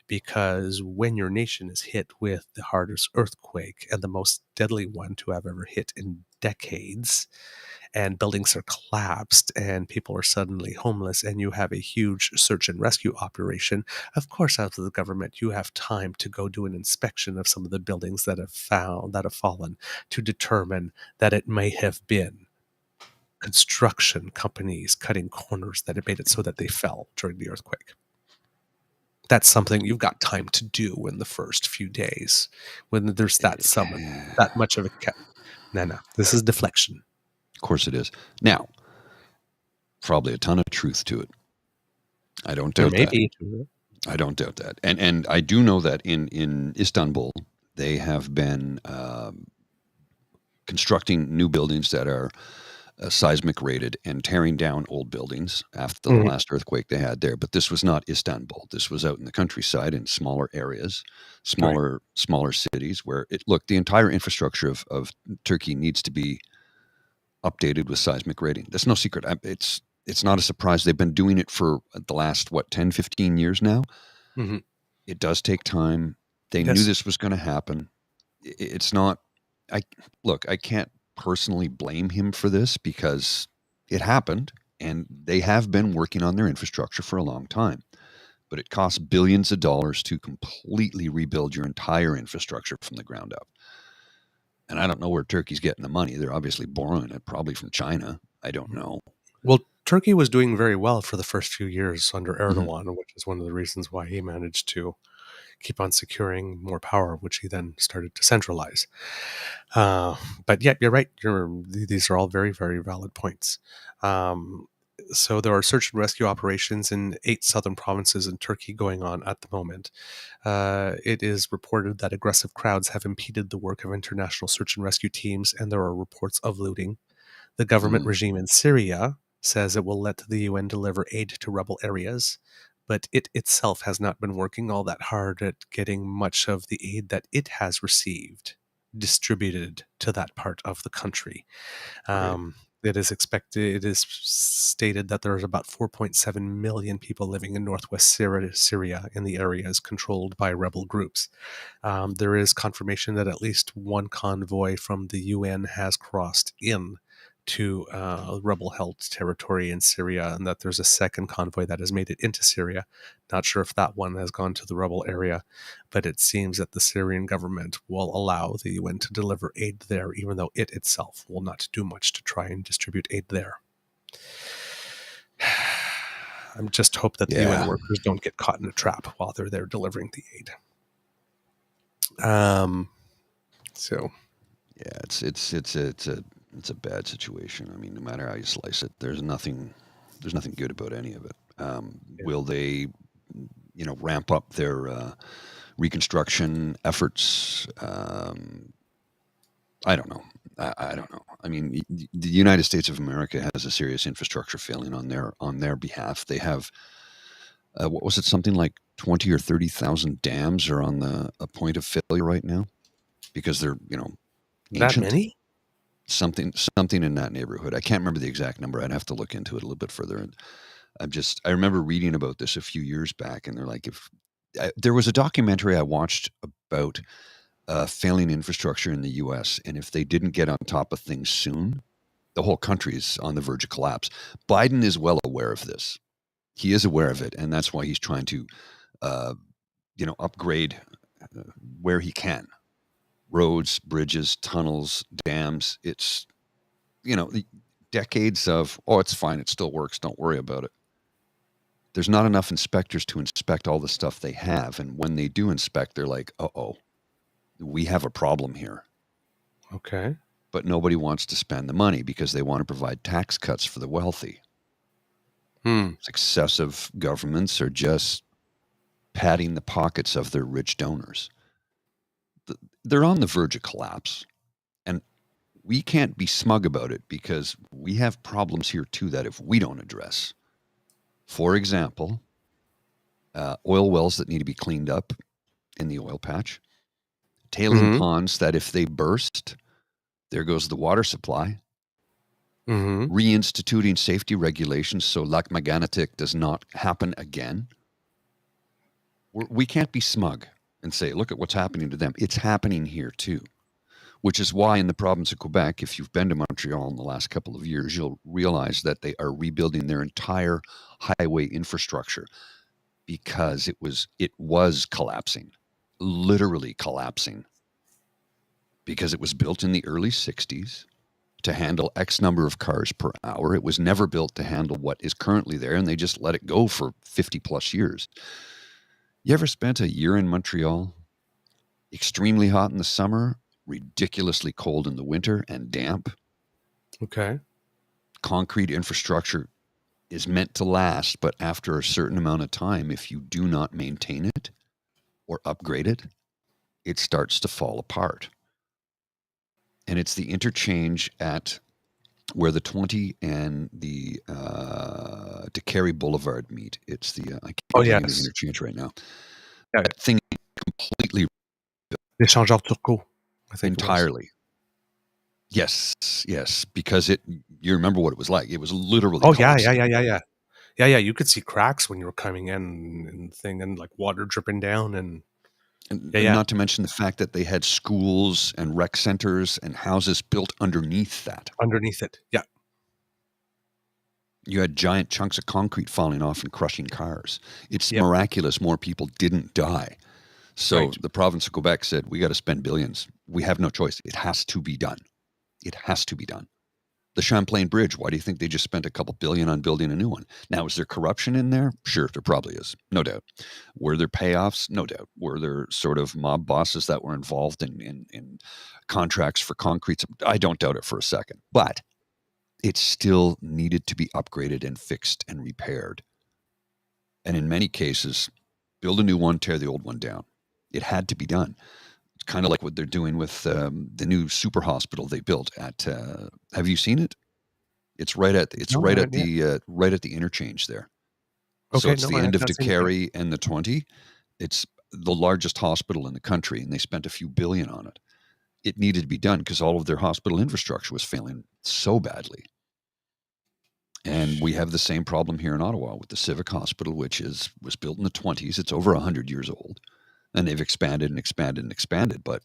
Because when your nation is hit with the hardest earthquake and the most deadly one to have ever hit in decades, and buildings are collapsed and people are suddenly homeless, and you have a huge search and rescue operation, of course, out of the government, you have time to go do an inspection of some of the buildings that have fallen, to determine that it may have been construction companies cutting corners that had made it so that they fell during the earthquake. That's something you've got time to do in the first few days when there's that much of a No, this is deflection. Of course it is. Now, probably a ton of truth to it. I don't doubt that. I don't doubt that. And I do know that in Istanbul, they have been constructing new buildings that are seismic rated and tearing down old buildings after the last earthquake they had there. But this was not Istanbul. This was out in the countryside in smaller areas, smaller cities where the entire infrastructure of Turkey needs to be updated with seismic rating. That's no secret. It's not a surprise. They've been doing it for the last, 10, 15 years now. Mm-hmm. It does take time. They knew this was going to happen. It's not, I can't personally blame him for this because it happened and they have been working on their infrastructure for a long time. But it costs billions of dollars to completely rebuild your entire infrastructure from the ground up. And I don't know where Turkey's getting the money. They're obviously borrowing it, probably from China. I don't know. Well, Turkey was doing very well for the first few years under Erdogan, which is one of the reasons why he managed to keep on securing more power, which he then started to centralize. But yeah, you're right. These are all very, very valid points. So there are search and rescue operations in 8 southern provinces in Turkey going on at the moment. It is reported that aggressive crowds have impeded the work of international search and rescue teams, and there are reports of looting. The government regime in Syria says it will let the UN deliver aid to rebel areas, but it itself has not been working all that hard at getting much of the aid that it has received distributed to that part of the country. It is stated that there's about 4.7 million people living in northwest Syria in the areas controlled by rebel groups. There is confirmation that at least one convoy from the UN has crossed in to rebel-held territory in Syria, and that there's a second convoy that has made it into Syria. Not sure if that one has gone to the rebel area, but it seems that the Syrian government will allow the UN to deliver aid there, even though it itself will not do much to try and distribute aid there. I just hope that the UN workers don't get caught in a trap while they're there delivering the aid. So, yeah, it's a bad situation. I mean, no matter how you slice it, there's nothing good about any of it. Will they, ramp up their reconstruction efforts? I don't know. I don't know. I mean, the United States of America has a serious infrastructure failing on their behalf. They have, what was it? Something like 20 or 30,000 dams are on a point of failure right now because they're ancient. That many? Something in that neighborhood. I can't remember the exact number. I'd have to look into it a little bit further. And I remember reading about this a few years back, and they're like, there was a documentary I watched about failing infrastructure in the U.S., and if they didn't get on top of things soon, the whole country is on the verge of collapse. Biden is well aware of this. He is aware of it, and that's why he's trying to, upgrade where he can. Roads, bridges, tunnels, dams. It's, decades of, it's fine, it still works, don't worry about it. There's not enough inspectors to inspect all the stuff they have. And when they do inspect, they're like, we have a problem here. Okay. But nobody wants to spend the money because they want to provide tax cuts for the wealthy. Successive governments are just padding the pockets of their rich donors. They're on the verge of collapse. And we can't be smug about it because we have problems here too that if we don't address. For example, oil wells that need to be cleaned up in the oil patch. Tailing ponds that if they burst, there goes the water supply. Reinstituting safety regulations so Lac Megantic does not happen again. We can't be smug and say, look at what's happening to them. It's happening here too, which is why in the province of Quebec, if you've been to Montreal in the last couple of years, you'll realize that they are rebuilding their entire highway infrastructure because it was collapsing, literally collapsing, because it was built in the early 60s to handle X number of cars per hour. It was never built to handle what is currently there, and they just let it go for 50 plus years. You ever spent a year in Montreal? Extremely hot in the summer, ridiculously cold in the winter, and damp. Okay. Concrete infrastructure is meant to last, but after a certain amount of time, if you do not maintain it or upgrade it, it starts to fall apart. And it's the interchange at where the 20 and the DeCary Boulevard meet. It's the I can't Oh, tell you the yes. interchange right now. Yeah. That thing completely L'échangeur turco, I think entirely. Yes, because you remember what it was like. It was literally Oh, yeah. collapsing. Yeah, you could see cracks when you were coming in and thing and like water dripping down and And yeah. not to mention the fact that they had schools and rec centers and houses built underneath that. Underneath it. Yeah. You had giant chunks of concrete falling off and crushing cars. It's Yep. miraculous more people didn't die. So Right. the province of Quebec said, we got to spend billions. We have no choice. It has to be done. It has to be done. The Champlain Bridge, why do you think they just spent a couple billion on building a new one? Now, is there corruption in there? Sure, there probably is. No doubt. Were there payoffs? No doubt. Were there sort of mob bosses that were involved in contracts for concrete? I don't doubt it for a second. But it still needed to be upgraded and fixed and repaired. And in many cases, build a new one, tear the old one down. It had to be done. It's kind of like what they're doing with the new super hospital they built at. Have you seen it? It's right at the interchange there. So Okay. it's No, the I end have of not seen it yet. DeCary and the 20. It's the largest hospital in the country, and they spent a few billion on it. It needed to be done because all of their hospital infrastructure was failing so badly. And we have the same problem here in Ottawa with the Civic Hospital, which was built in the 20s. It's over 100 years old, and they've expanded and expanded and expanded, but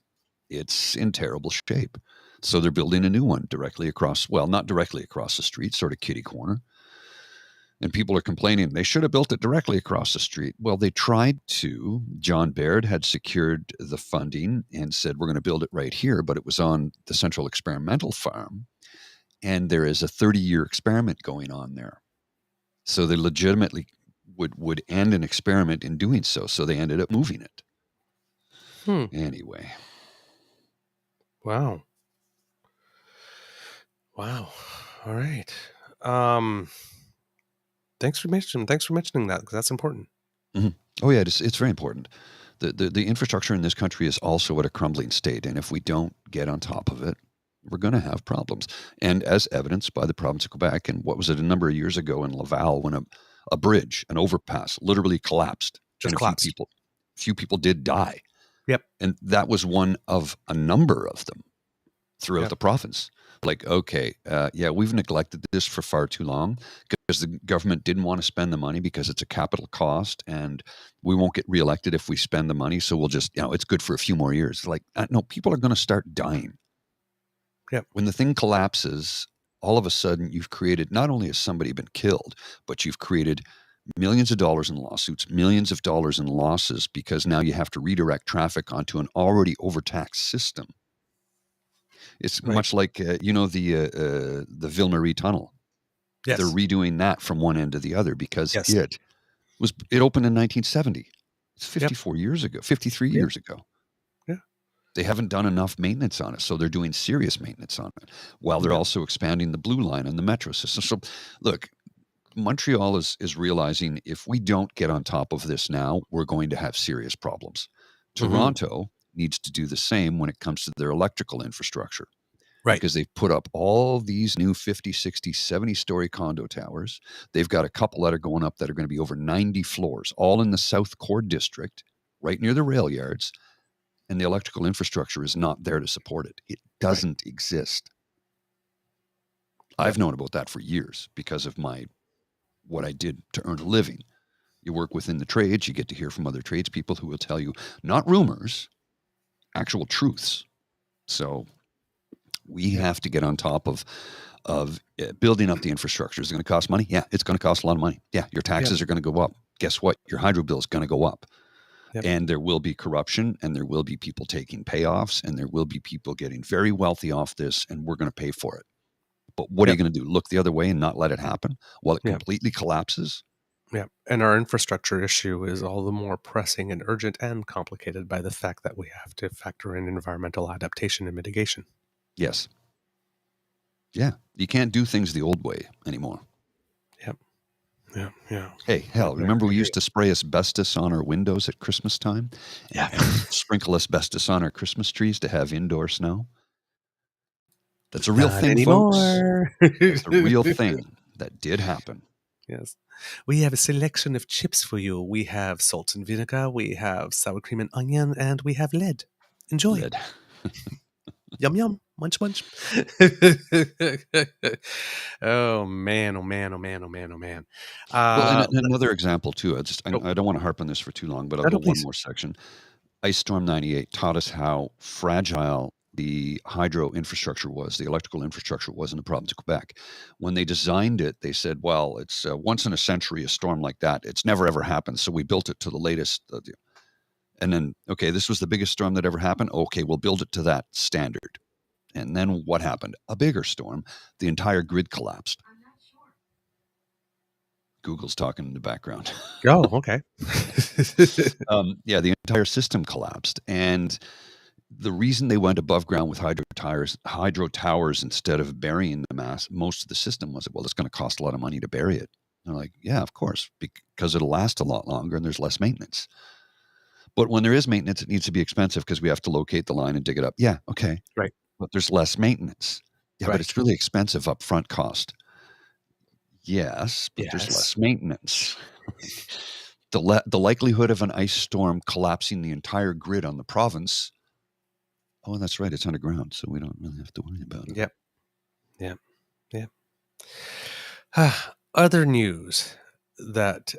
it's in terrible shape. So they're building a new one directly across, well, not directly across the street, sort of kitty corner. And people are complaining they should have built it directly across the street. Well, they tried to. John Baird had secured the funding and said, we're going to build it right here, but it was on the Central Experimental Farm. And there is a 30-year experiment going on there. So they legitimately would end an experiment in doing so. So they ended up moving it. Anyway. Wow. All right. Thanks for mentioning that because that's important. Mm-hmm. Oh yeah, it's very important. The infrastructure in this country is also at a crumbling state, and if we don't get on top of it, we're going to have problems. And as evidenced by the province of Quebec, and what was it a number of years ago in Laval, when a bridge, an overpass, literally collapsed, Just and collapsed. few people did die. Yep. And that was one of a number of them throughout the province. Like, okay, we've neglected this for far too long because the government didn't want to spend the money because it's a capital cost and we won't get reelected if we spend the money. So we'll just, it's good for a few more years. Like, no, people are going to start dying. Yep. When the thing collapses, all of a sudden you've created, not only has somebody been killed, but you've created millions of dollars in lawsuits, millions of dollars in losses because now you have to redirect traffic onto an already overtaxed system. It's much like the Ville Marie tunnel. Yes. They're redoing that from one end to the other because Yes. it opened in 1970. It's 54 years ago, 53 years ago. Yeah. They haven't done enough maintenance on it, so they're doing serious maintenance on it while they're also expanding the Blue Line and the metro system. So, look, Montreal is realizing if we don't get on top of this now, we're going to have serious problems. Toronto needs to do the same when it comes to their electrical infrastructure. Right. Because they've put up all these new 50, 60, 70-story condo towers. They've got a couple that are going up that are going to be over 90 floors, all in the South Core District, right near the rail yards. And the electrical infrastructure is not there to support it. It doesn't exist. I've known about that for years because of what I did to earn a living. You work within the trades, you get to hear from other tradespeople who will tell you, not rumors, actual truths. So we have to get on top of building up the infrastructure. Is it going to cost money? Yeah, it's going to cost a lot of money. Yeah, your taxes are going to go up. Guess what? Your hydro bill is going to go up. Yep. And there will be corruption, and there will be people taking payoffs, and there will be people getting very wealthy off this, and we're going to pay for it. But what are you going to do? Look the other way and not let it happen while it completely collapses? Yeah. And our infrastructure issue is all the more pressing and urgent and complicated by the fact that we have to factor in environmental adaptation and mitigation. Yes. Yeah. You can't do things the old way anymore. Yep. Yeah. Yeah. Hey, hell, remember we used to spray asbestos on our windows at Christmas time and sprinkle asbestos on our Christmas trees to have indoor snow? That's a real Not thing, folks. anymore. That's a real thing that did happen. Yes. We have a selection of chips for you. We have salt and vinegar, we have sour cream and onion, and we have lead. Enjoy. Lead. Yum, yum. Munch, munch. Oh, man. Oh, man. Oh, man. Oh, man. Oh, man. Well, and another example too. Oh, I don't want to harp on this for too long, but I'll no, go one please. more section. Ice Storm 98 taught us how fragile the hydro infrastructure was, the electrical infrastructure was in the province of Quebec. When they designed it, they said, well, it's once in a century, a storm like that. It's never, ever happened. So we built it to the latest. And then, okay, this was the biggest storm that ever happened. Okay, we'll build it to that standard. And then what happened? A bigger storm. The entire grid collapsed. Google's talking in the background. Oh, okay. Yeah, the entire system collapsed. And the reason they went above ground with hydro towers instead of burying the mass, most of the system was, well, it's going to cost a lot of money to bury it. And they're like, yeah, of course, because it'll last a lot longer and there's less maintenance. But when there is maintenance, it needs to be expensive because we have to locate the line and dig it up. Yeah, okay. Right. But there's less maintenance. Yeah, Right. but it's really expensive upfront cost. Yes, but there's less maintenance. The likelihood of an ice storm collapsing the entire grid on the province. Oh, that's right. It's underground, so we don't really have to worry about it. Yep. Yep. Yep. Other news that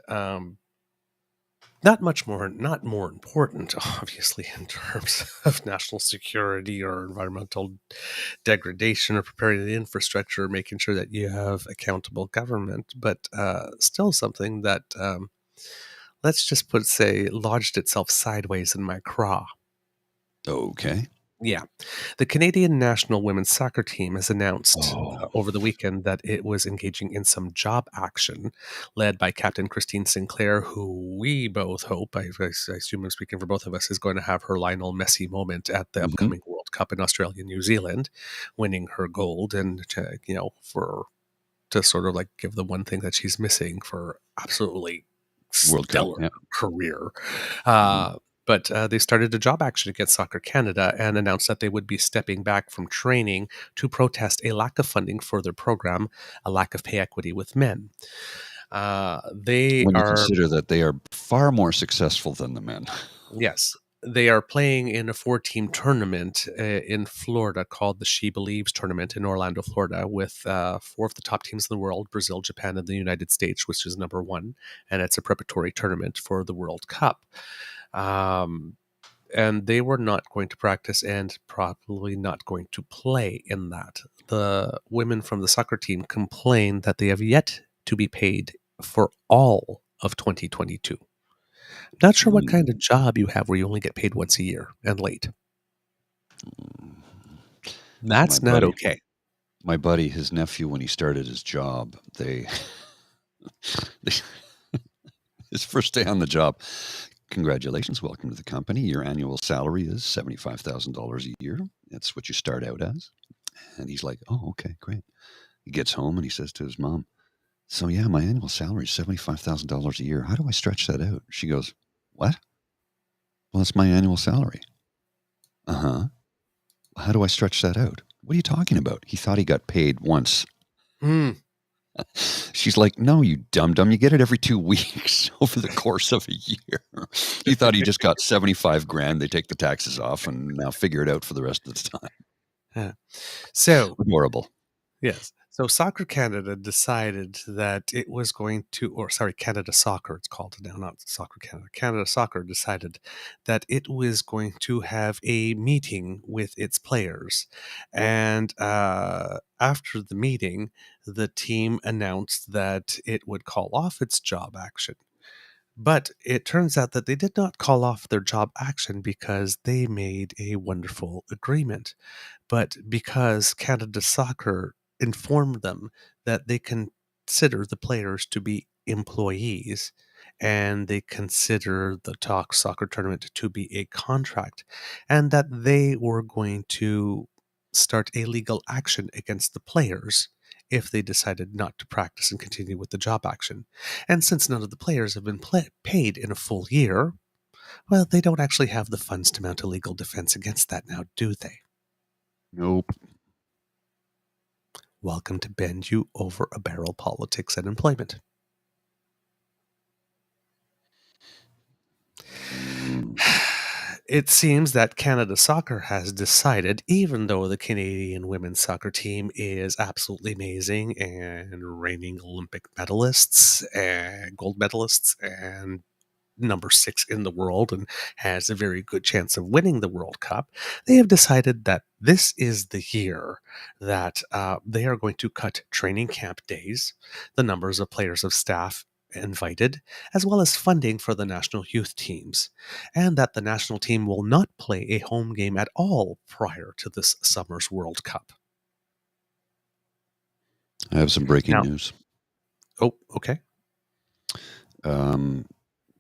not more important, obviously, in terms of national security or environmental degradation or preparing the infrastructure, making sure that you have accountable government, but still something that, let's just say, lodged itself sideways in my craw. Okay. Yeah. The Canadian national women's soccer team has announced over the weekend that it was engaging in some job action led by Captain Christine Sinclair, who we both hope, I assume I'm speaking for both of us, is going to have her Lionel Messi moment at the upcoming World Cup in Australia and New Zealand, winning her gold and, to sort of like give the one thing that she's missing for absolutely World Cup, stellar career. But they started a job action against Soccer Canada and announced that they would be stepping back from training to protest a lack of funding for their program, a lack of pay equity with men. When you consider that they are far more successful than the men. Yes. They are playing in a 4-team tournament in Florida called the She Believes tournament in Orlando, Florida, with 4 of the top teams in the world, Brazil, Japan, and the United States, which is number 1. And it's a preparatory tournament for the World Cup. And they were not going to practice and probably not going to play in that. The women from the soccer team complained that they have yet to be paid for all of 2022. Not sure what kind of job you have where you only get paid once a year and late. That's not okay. My buddy, his nephew, when he started his job, his first day on the job, congratulations, welcome to the company. Your annual salary is $75,000 a year. That's what you start out as. And he's like, oh, okay, great. He gets home and he says to his mom, so yeah, my annual salary is $75,000 a year. How do I stretch that out? She goes, what? Well, that's my annual salary. Uh-huh. How do I stretch that out? What are you talking about? He thought he got paid once. She's like, no, you dum-dum. You get it every 2 weeks over the course of a year. He thought he just got 75 grand. They take the taxes off and now figure it out for the rest of the time. Yeah. So adorable. Yes. So Soccer Canada decided that it was going to, Canada Soccer, it's called now, not Soccer Canada. Canada Soccer decided that it was going to have a meeting with its players. And after the meeting, the team announced that it would call off its job action. But it turns out that they did not call off their job action because they made a wonderful agreement. But because Canada Soccer informed them that they consider the players to be employees and they consider the Talk Soccer tournament to be a contract, and that they were going to start a legal action against the players if they decided not to practice and continue with the job action. And since none of the players have been paid in a full year, well, they don't actually have the funds to mount a legal defense against that now, do they? Nope. Welcome to bend you over a barrel politics and employment. It seems that Canada Soccer has decided, even though the Canadian women's soccer team is absolutely amazing and reigning Olympic medalists and gold medalists and number 6 in the world and has a very good chance of winning the World Cup, they have decided that this is the year that they are going to cut training camp days, the numbers of players of staff invited, as well as funding for the national youth teams, and that the national team will not play a home game at all prior to this summer's World Cup. I have some breaking Now- news. Oh, okay.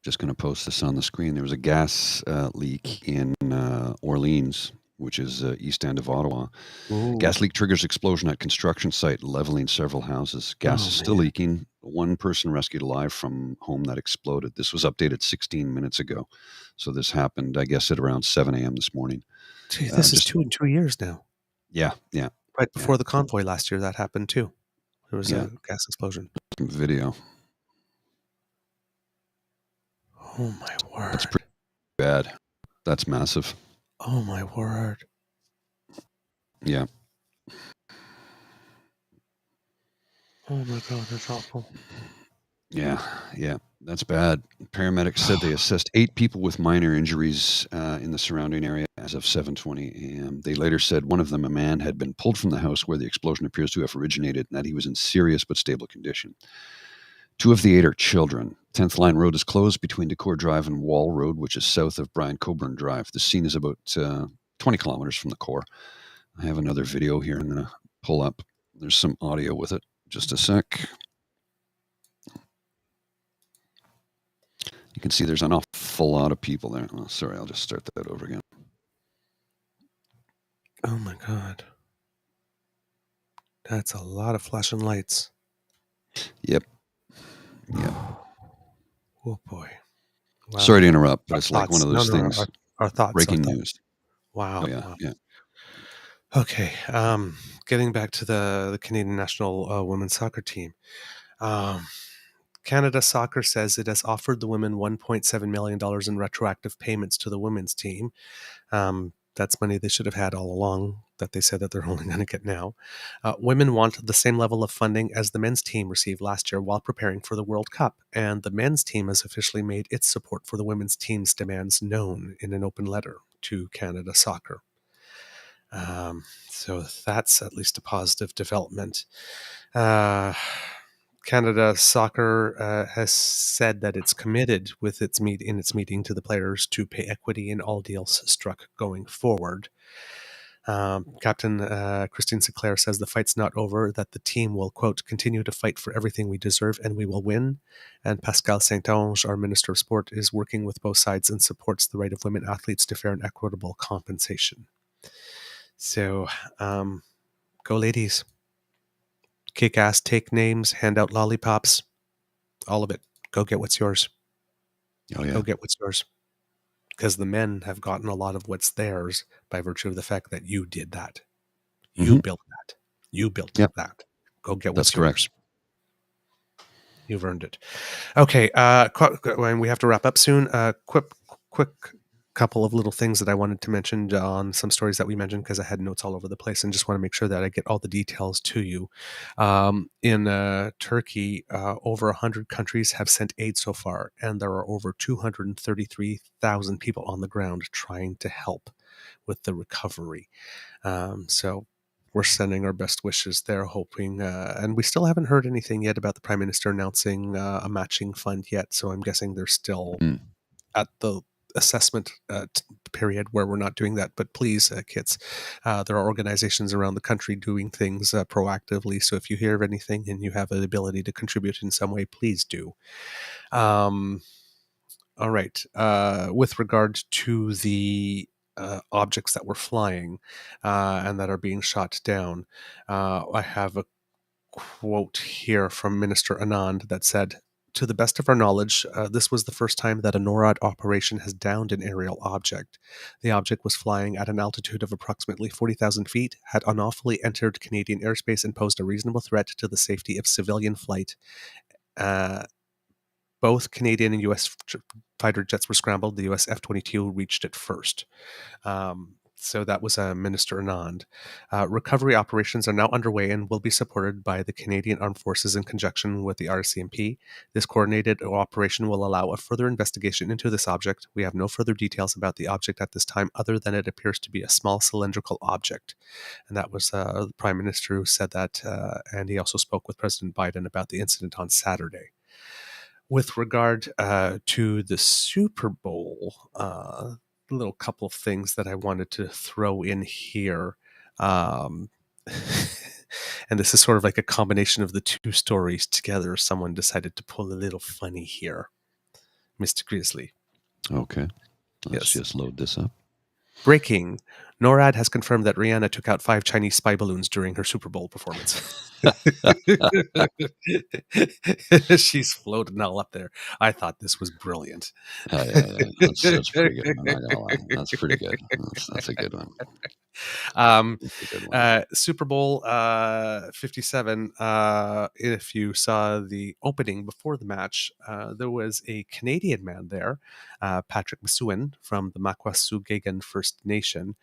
Just going to post this on the screen. There was a gas leak in Orleans, which is east end of Ottawa. Ooh. Gas leak triggers explosion at construction site, leveling several houses. Gas is still leaking. One person rescued alive from home that exploded. This was updated 16 minutes ago. So this happened, I guess, at around 7 a.m. this morning. Gee, this is 2 years now. Yeah. Right before the convoy last year, that happened too. There was a gas explosion. Some video. Oh my word. That's pretty bad. That's massive. Oh my word. Yeah. Oh my God, that's awful. Yeah, that's bad. Paramedics said they assessed 8 people with minor injuries in the surrounding area as of 7:20 a.m. They later said one of them, a man, had been pulled from the house where the explosion appears to have originated and that he was in serious but stable condition. 2 of the 8 are children. 10th Line Road is closed between Decour Drive and Wall Road, which is south of Brian Coburn Drive. The scene is about 20 kilometers from the core. I have another video here I'm going to pull up. There's some audio with it. Just a sec. You can see there's an awful lot of people there. Oh, sorry, I'll just start that over again. Oh my God. That's a lot of flashing lights. Yep. Oh boy. Wow. Sorry to interrupt, but it's like one of those things. Our thoughts. Breaking news. Wow. Oh, yeah, wow. yeah. Okay. Getting back to the Canadian national women's soccer team. Canada Soccer says it has offered the women $1.7 million in retroactive payments to the women's team. That's money they should have had all along that they said that they're only going to get now. Women want the same level of funding as the men's team received last year while preparing for the World Cup. And the men's team has officially made its support for the women's team's demands known in an open letter to Canada Soccer. So that's at least a positive development. Canada Soccer has said that it's committed with in its meeting to the players to pay equity in all deals struck going forward. Captain Christine Sinclair says the fight's not over, that the team will, quote, continue to fight for everything we deserve and we will win. And Pascal Saint-Onge, our Minister of Sport, is working with both sides and supports the right of women athletes to fair and equitable compensation. So, go ladies. Kick ass, take names, hand out lollipops, all of it. Go get what's yours. Oh, yeah. Go get what's yours. Because the men have gotten a lot of what's theirs by virtue of the fact that you did that. You built that. You built that. Go get what's yours. You've earned it. Okay. We have to wrap up soon. Quick couple of little things that I wanted to mention on some stories that we mentioned because I had notes all over the place and just want to make sure that I get all the details to you. In Turkey, over 100 countries have sent aid so far, and there are over 233,000 people on the ground trying to help with the recovery. So we're sending our best wishes there, hoping, and we still haven't heard anything yet about the Prime Minister announcing a matching fund yet, so I'm guessing they're still at the assessment period where we're not doing that. But please, kids, there are organizations around the country doing things proactively. So if you hear of anything and you have the ability to contribute in some way, please do. All right. With regard to the objects that were flying and that are being shot down, I have a quote here from Minister Anand that said, "To the best of our knowledge, this was the first time that a NORAD operation has downed an aerial object. The object was flying at an altitude of approximately 40,000 feet, had unlawfully entered Canadian airspace and posed a reasonable threat to the safety of civilian flight. Both Canadian and U.S. fighter jets were scrambled. The U.S. F-22 reached it first." So that was Minister Anand. Recovery operations are now underway and will be supported by the Canadian Armed Forces in conjunction with the RCMP. This coordinated operation will allow a further investigation into this object. We have no further details about the object at this time other than it appears to be a small cylindrical object. And that was the Prime Minister who said that, and he also spoke with President Biden about the incident on Saturday. With regard to the Super Bowl, little couple of things that I wanted to throw in here. And this is sort of like a combination of the two stories together. Someone decided to pull a little funny here. Mr. Grizzly. Okay. Let's just load this up. Breaking. NORAD has confirmed that Rihanna took out 5 Chinese spy balloons during her Super Bowl performance. She's floating all up there. I thought this was brilliant. Yeah. That's pretty good. I'm not gonna lie. That's pretty good. That's a good one. Super Bowl 57. If you saw the opening before the match, there was a Canadian man there, Patrick Mahomes from the Makwasugegan First Nation.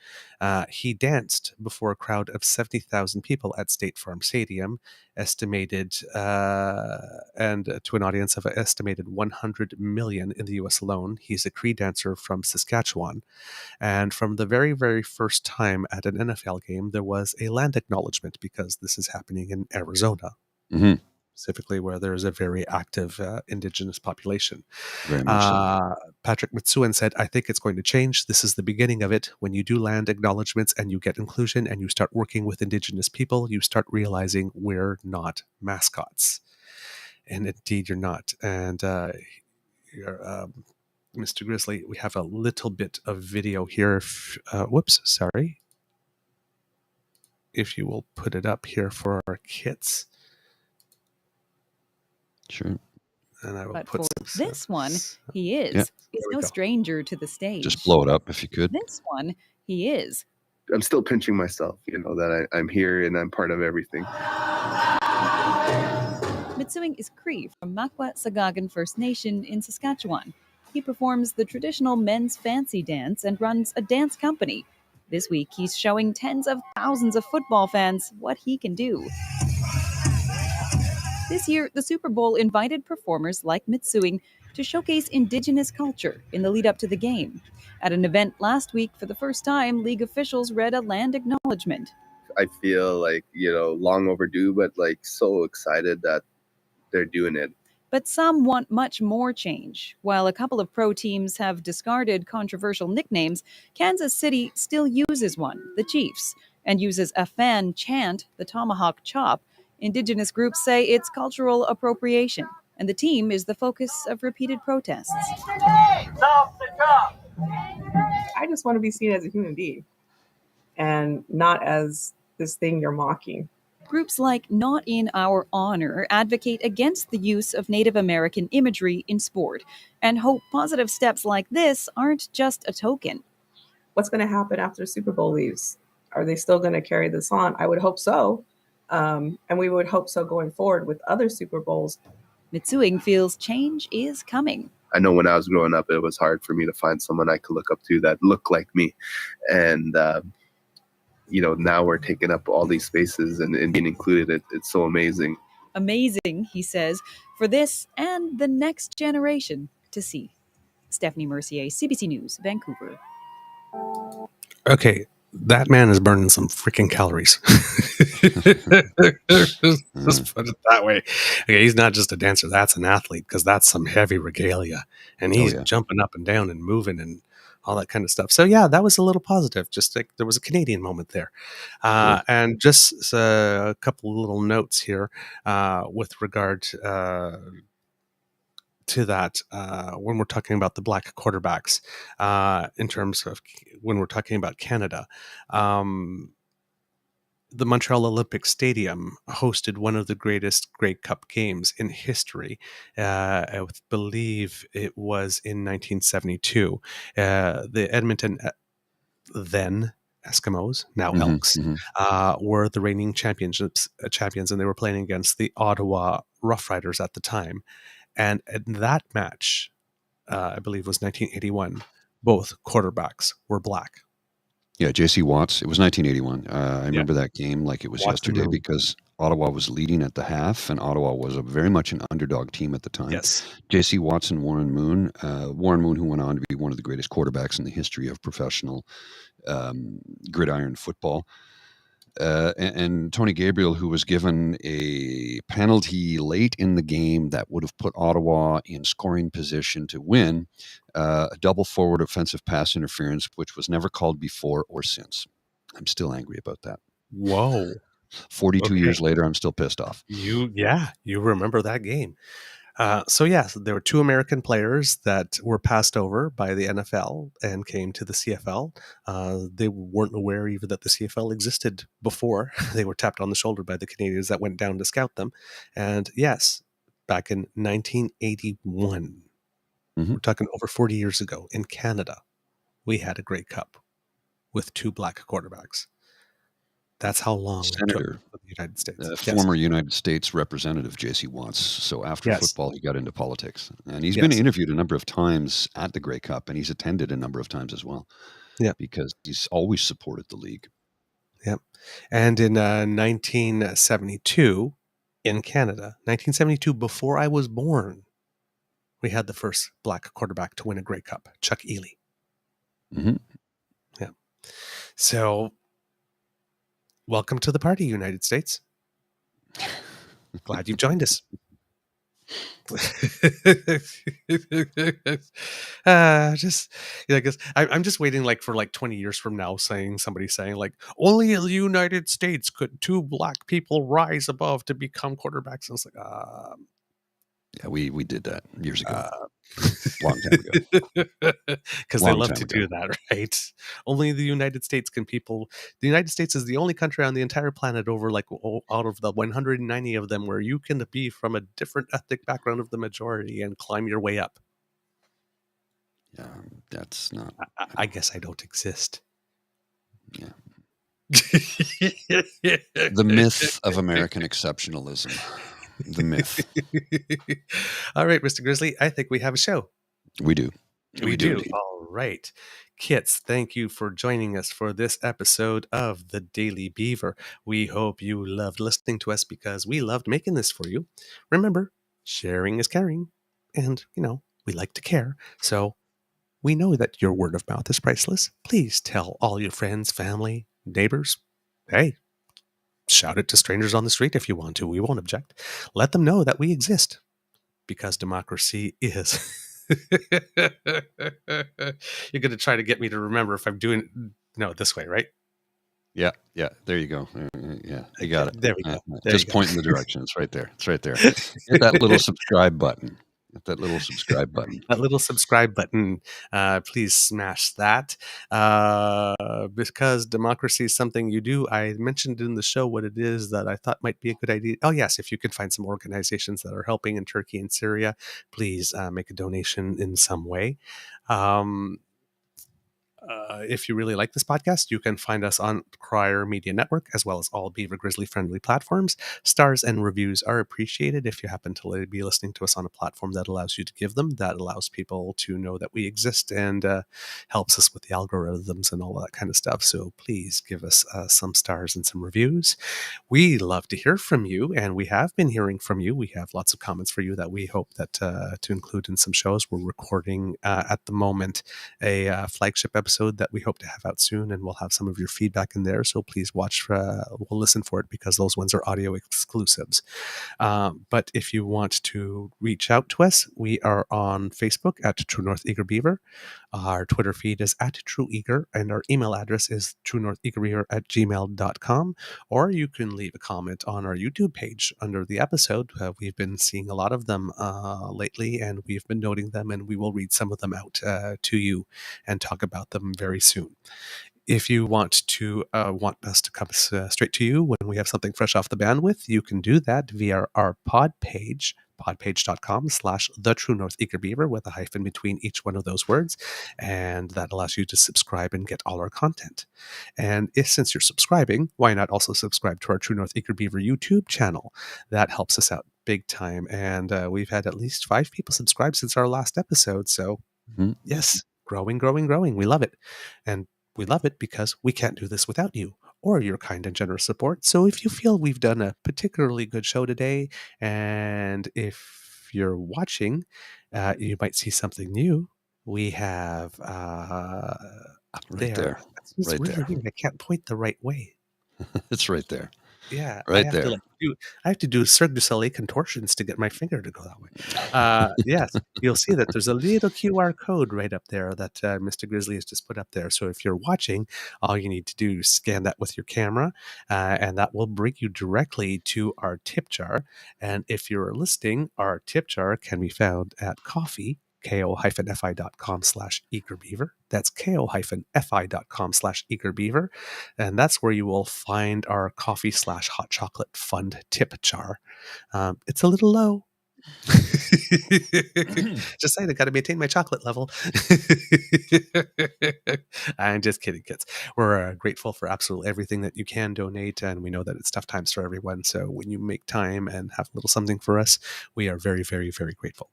He danced before a crowd of 70,000 people at State Farm Stadium, estimated, and to an audience of an estimated 100 million in the U.S. alone. He's a Cree dancer from Saskatchewan. And from the very, very first time at an NFL game, there was a land acknowledgement because this is happening in Arizona, specifically where there's a very active Indigenous population. Very much so. Patrick Mahomes said, "I think it's going to change. This is the beginning of it. When you do land acknowledgements and you get inclusion and you start working with Indigenous people, you start realizing we're not mascots." And indeed, you're not. And Mr. Grizzly, we have a little bit of video here. If you will put it up here for our kits. Sure. And I will but put for this one, he is. Yeah. He's no stranger to the stage. Just blow it up if you could. This one, he is. I'm still pinching myself, that I'm here and I'm part of everything. Mitsui is Cree from Makwasugegan First Nation in Saskatchewan. He performs the traditional men's fancy dance and runs a dance company. This week, he's showing tens of thousands of football fans what he can do. This year, the Super Bowl invited performers like Mitsui to showcase Indigenous culture in the lead-up to the game. At an event last week, for the first time, league officials read a land acknowledgement. I feel like, long overdue, but so excited that they're doing it. But some want much more change. While a couple of pro teams have discarded controversial nicknames, Kansas City still uses one, the Chiefs, and uses a fan chant, the Tomahawk Chop. Indigenous groups say it's cultural appropriation, and the team is the focus of repeated protests. I just want to be seen as a human being and not as this thing you're mocking. Groups like Not in Our Honor advocate against the use of Native American imagery in sport and hope positive steps like this aren't just a token. What's going to happen after Super Bowl leaves? Are they still going to carry this on? I would hope so. And we would hope so going forward with other Super Bowls. Mitsui feels change is coming. I know when I was growing up, it was hard for me to find someone I could look up to that looked like me. And, now we're taking up all these spaces and being included. It's so amazing. Amazing, he says, for this and the next generation to see. Stephanie Mercier, CBC News, Vancouver. Okay, that man is burning some freaking calories. Just put it that way. Okay, he's not just a dancer, that's an athlete, because that's some heavy regalia. And he's jumping up and down and moving and all that kind of stuff. So yeah, that was a little positive. Just like there was a Canadian moment there. And just a couple little notes here with regard to that when we're talking about the black quarterbacks in terms of when we're talking about Canada. the Montreal Olympic Stadium hosted one of the greatest Grey Cup games in history. I believe it was in 1972. The Edmonton then Eskimos, now Elks, were the reigning champions, and they were playing against the Ottawa Rough Riders at the time. And in that match, I believe it was 1981, both quarterbacks were black. Yeah, J.C. Watts. It was 1981. I remember that game like it was Watts and yesterday Moon. because Ottawa was leading at the half, and Ottawa was very much an underdog team at the time. Yes. J.C. Watts and Warren Moon. Warren Moon, who went on to be one of the greatest quarterbacks in the history of professional gridiron football. And Tony Gabriel, who was given a penalty late in the game that would have put Ottawa in scoring position to win, a double forward offensive pass interference, which was never called before or since. I'm still angry about that. Whoa. 42 years later, I'm still pissed off. You remember that game. So there were two American players that were passed over by the NFL and came to the CFL. They weren't aware even that the CFL existed before. They were tapped on the shoulder by the Canadians that went down to scout them. And yes, back in 1981, we're talking over 40 years ago, in Canada, we had a Grey Cup with two black quarterbacks. That's how long Senator, it took for the United States. Former United States Representative J.C. Watts. So after football, he got into politics. And he's been interviewed a number of times at the Grey Cup, and he's attended a number of times as well. Yeah. Because he's always supported the league. Yep. And in 1972, in Canada, 1972, before I was born, we had the first black quarterback to win a Grey Cup, Chuck Ely. Yeah. So, welcome to the party, United States. Glad you've joined us. I guess I'm just waiting for 20 years from now, somebody saying only in the United States could two black people rise above to become quarterbacks. And it's yeah, we did that years ago. Long time ago. Because they love to do that, right? Only the United States can people. The United States is the only country on the entire planet out of the 190 of them where you can be from a different ethnic background of the majority and climb your way up. Yeah, that's not. I guess I don't exist. Yeah. The myth of American exceptionalism. The myth. All right, Mr. Grizzly, I think we have a show. We do. We do. All right. Kits, thank you for joining us for this episode of the Daily Beaver. We hope you loved listening to us because we loved making this for you. Remember, sharing is caring. And, we like to care. So we know that your word of mouth is priceless. Please tell all your friends, family, neighbors. Hey, shout it to strangers on the street if you want to. We won't object. Let them know that we exist because democracy is. You're going to try to get me to remember if I'm doing this way, right? Yeah. There you go. Yeah, you got it. There we go. Just point in the direction. It's right there. Hit that little subscribe button. That little subscribe button. Please smash that. Because democracy is something you do. I mentioned in the show what it is that I thought might be a good idea. Oh, yes. If you can find some organizations that are helping in Turkey and Syria, please make a donation in some way. If you really like this podcast, you can find us on Crier Media Network, as well as all Beaver Grizzly friendly platforms. Stars and reviews are appreciated if you happen to be listening to us on a platform that allows you to give them. That allows people to know that we exist and helps us with the algorithms and all that kind of stuff. So please give us some stars and some reviews. We love to hear from you, and we have been hearing from you. We have lots of comments for you that we hope that to include in some shows. We're recording at the moment a flagship episode that we hope to have out soon, and we'll have some of your feedback in there. So please we'll listen for it because those ones are audio exclusives. But if you want to reach out to us, we are on Facebook at True North Eager Beaver. Our Twitter feed is at True Eager, and our email address is truenortheagerbeaver@gmail.com. Or you can leave a comment on our YouTube page under the episode. We've been seeing a lot of them lately, and we've been noting them, and we will read some of them out to you and talk about them very soon. If you want us to come straight to you when we have something fresh off the bandwidth, you can do that via our pod page, podpage.com/The True North Eager Beaver with a hyphen between each one of those words. And that allows you to subscribe and get all our content. And since you're subscribing, why not also subscribe to our True North Eager Beaver YouTube channel? That helps us out big time. And we've had at least 5 people subscribe since our last episode. So yes, growing. We love it. And we love it because we can't do this without you or your kind and generous support. So if you feel we've done a particularly good show today, and if you're watching, you might see something new. We have up Right there. It's Right really there. weird. I can't point the right way. It's right there. Yeah, Right I there. have to do Cirque du Soleil contortions to get my finger to go that way. Yes, you'll see that there's a little QR code right up there that Mr. Grizzly has just put up there. So if you're watching, all you need to do is scan that with your camera, and that will bring you directly to our tip jar. And if you're listening, our tip jar can be found at ko-fi.com/eagerbeaver. That's ko-fi.com/eagerbeaver. And that's where you will find our coffee/hot chocolate fund tip jar. It's a little low. Just saying, I got to maintain my chocolate level. I'm just kidding, kids. We're grateful for absolutely everything that you can donate, and we know that it's tough times for everyone. So when you make time and have a little something for us, we are very, very, very grateful.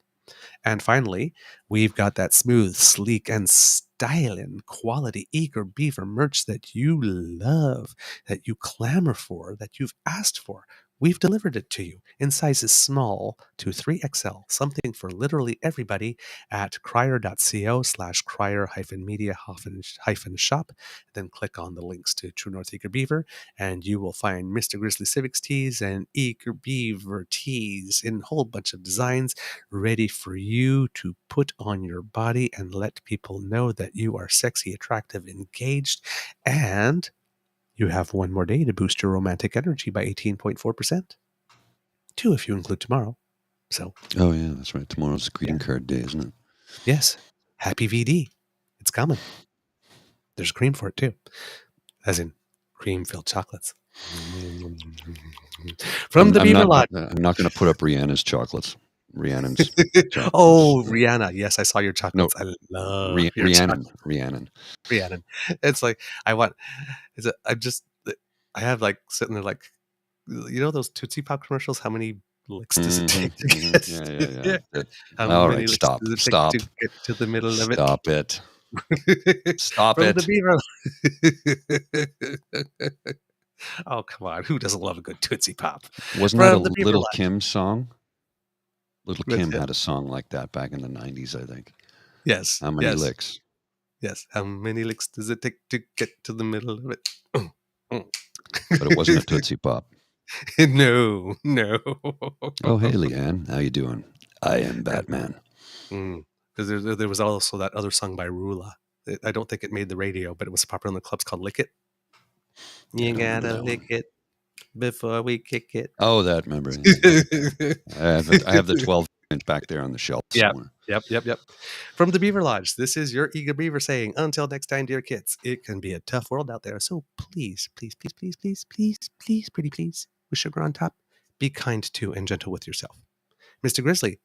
And finally, we've got that smooth, sleek, and styling quality Eager Beaver merch that you love, that you clamor for, that you've asked for. We've delivered it to you in sizes small to 3XL, something for literally everybody at crier.co/crier-media-shop. Then click on the links to True North Eager Beaver, and you will find Mr. Grizzly Civics tees and Eager Beaver tees in a whole bunch of designs ready for you to put on your body and let people know that you are sexy, attractive, engaged, and you have one more day to boost your romantic energy by 18.4%. 2 if you include tomorrow. So, Oh, yeah, that's right. Tomorrow's greeting card day, isn't it? yes, happy VD. It's coming. There's cream for it too, as in cream-filled chocolates. From the Beaver Lodge. I'm not going to put up Rihanna's chocolates. Rhiannon's chocolates. Oh, Rihanna. Yes, I saw your chocolates. No, I love your Rhiannon. Rhiannon. It's like, I have like sitting there like, you know those Tootsie Pop commercials? How many licks does it take to get? Yeah. How All many right, licks stop. does it Stop. take to get to the middle of it? Stop it. Stop From it. the Beaver. Oh, come on. Who doesn't love a good Tootsie Pop? Wasn't that a From the Beaver Little Lodge. Kim song? Little That's Kim it. had a song like that back in the 90s, I think. Yes. How many yes. licks? Yes. How many licks does it take to get to the middle of it? But it wasn't a Tootsie Pop. No. Oh, hey, Leanne. How you doing? I am Batman. Because there was also that other song by Rula. I don't think it made the radio, but it was popular in the clubs called Lick It. You gotta lick it before we kick it. Oh, that, remember. I have the 12-inch back there on the shelf somewhere. Yep. From the Beaver Lodge, this is your Eager Beaver saying, until next time, dear kids, it can be a tough world out there. So please, pretty please, with sugar on top, be kind to and gentle with yourself. Mr. Grizzly,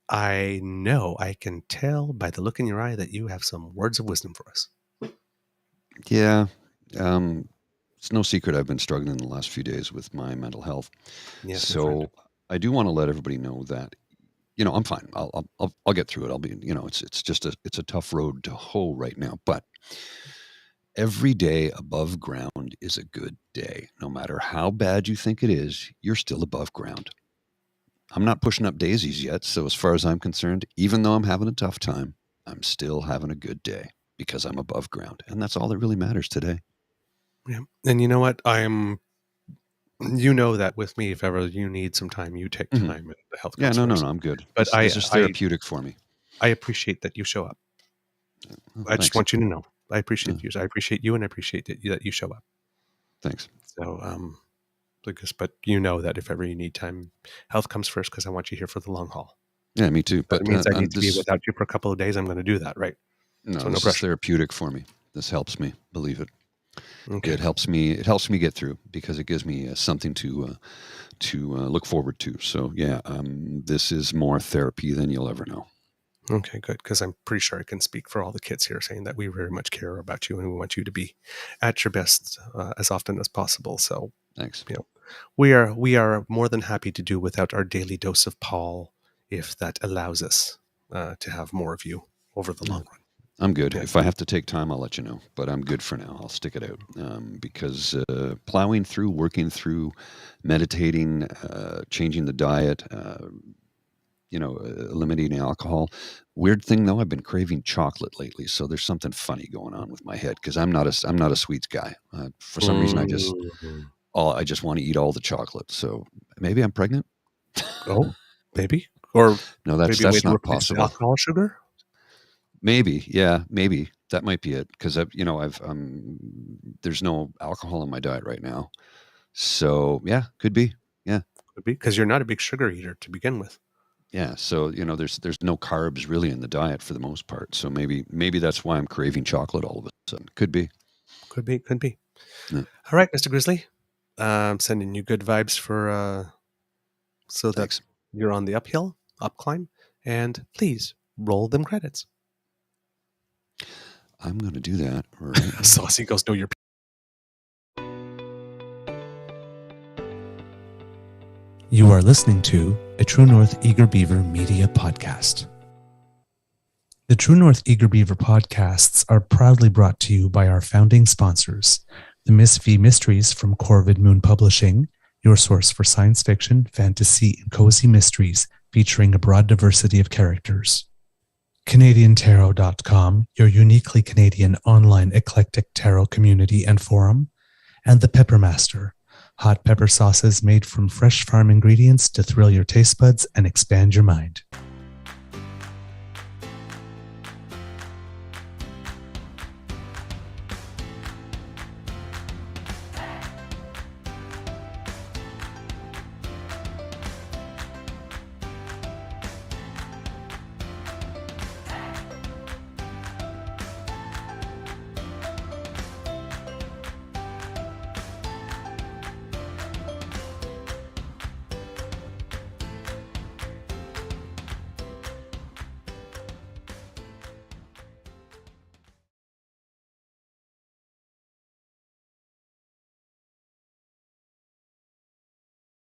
I know I can tell by the look in your eye that you have some words of wisdom for us. Yeah. It's no secret I've been struggling in the last few days with my mental health. Yes, so I do want to let everybody know that, I'm fine. I'll get through it. I'll be, it's a tough road to hoe right now, but every day above ground is a good day. No matter how bad you think it is, you're still above ground. I'm not pushing up daisies yet. So as far as I'm concerned, even though I'm having a tough time, I'm still having a good day because I'm above ground. And that's all that really matters today. Yeah. And you know what? You know that with me, if ever you need some time, you take time and the health. Yeah, no, I'm good. But it's just therapeutic for me. I appreciate that you show up. I just want you to know. I appreciate you. I appreciate you, and I appreciate that you show up. Thanks. So, but you know that if ever you need time, health comes first because I want you here for the long haul. Yeah, me too. But it means I need to be without you for a couple of days. I'm going to do that, right? No, so no pressure. It's therapeutic for me. This helps me. Believe it. Okay. It helps me get through because it gives me something to look forward to. So yeah, this is more therapy than you'll ever know. Okay, good. Because I'm pretty sure I can speak for all the kids here saying that we very much care about you and we want you to be at your best as often as possible. So Thanks. we are more than happy to do without our daily dose of Paul if that allows us to have more of you over the long run. I'm good. Yeah. If I have to take time, I'll let you know. But I'm good for now. I'll stick it out because plowing through, working through, meditating, changing the diet, eliminating alcohol. Weird thing though, I've been craving chocolate lately, so there's something funny going on with my head because I'm not a sweets guy. For some reason, I just want to eat all the chocolate. So maybe I'm pregnant. Oh, maybe, or No, maybe a way that's to not replace possible. alcohol, sugar. Maybe, yeah, maybe that might be it because there's no alcohol in my diet right now. So yeah, could be. Yeah, Could be because you're not a big sugar eater to begin with. yeah. So there's no carbs really in the diet for the most part. So maybe that's why I'm craving chocolate all of a sudden. Could be. Could be. Yeah. All right, Mr. Grizzly. I'm sending you good vibes for so that Thanks. you're on the up climb, and please roll them credits. I'm going to do that right now. Saucy goes, no, you're. You are listening to a True North Eager Beaver Media Podcast. The True North Eager Beaver podcasts are proudly brought to you by our founding sponsors, the Miss V Mysteries from Corvid Moon Publishing, your source for science fiction, fantasy, and cozy mysteries featuring a broad diversity of characters. CanadianTarot.com, your uniquely Canadian online eclectic tarot community and forum, and The Peppermaster, hot pepper sauces made from fresh farm ingredients to thrill your taste buds and expand your mind.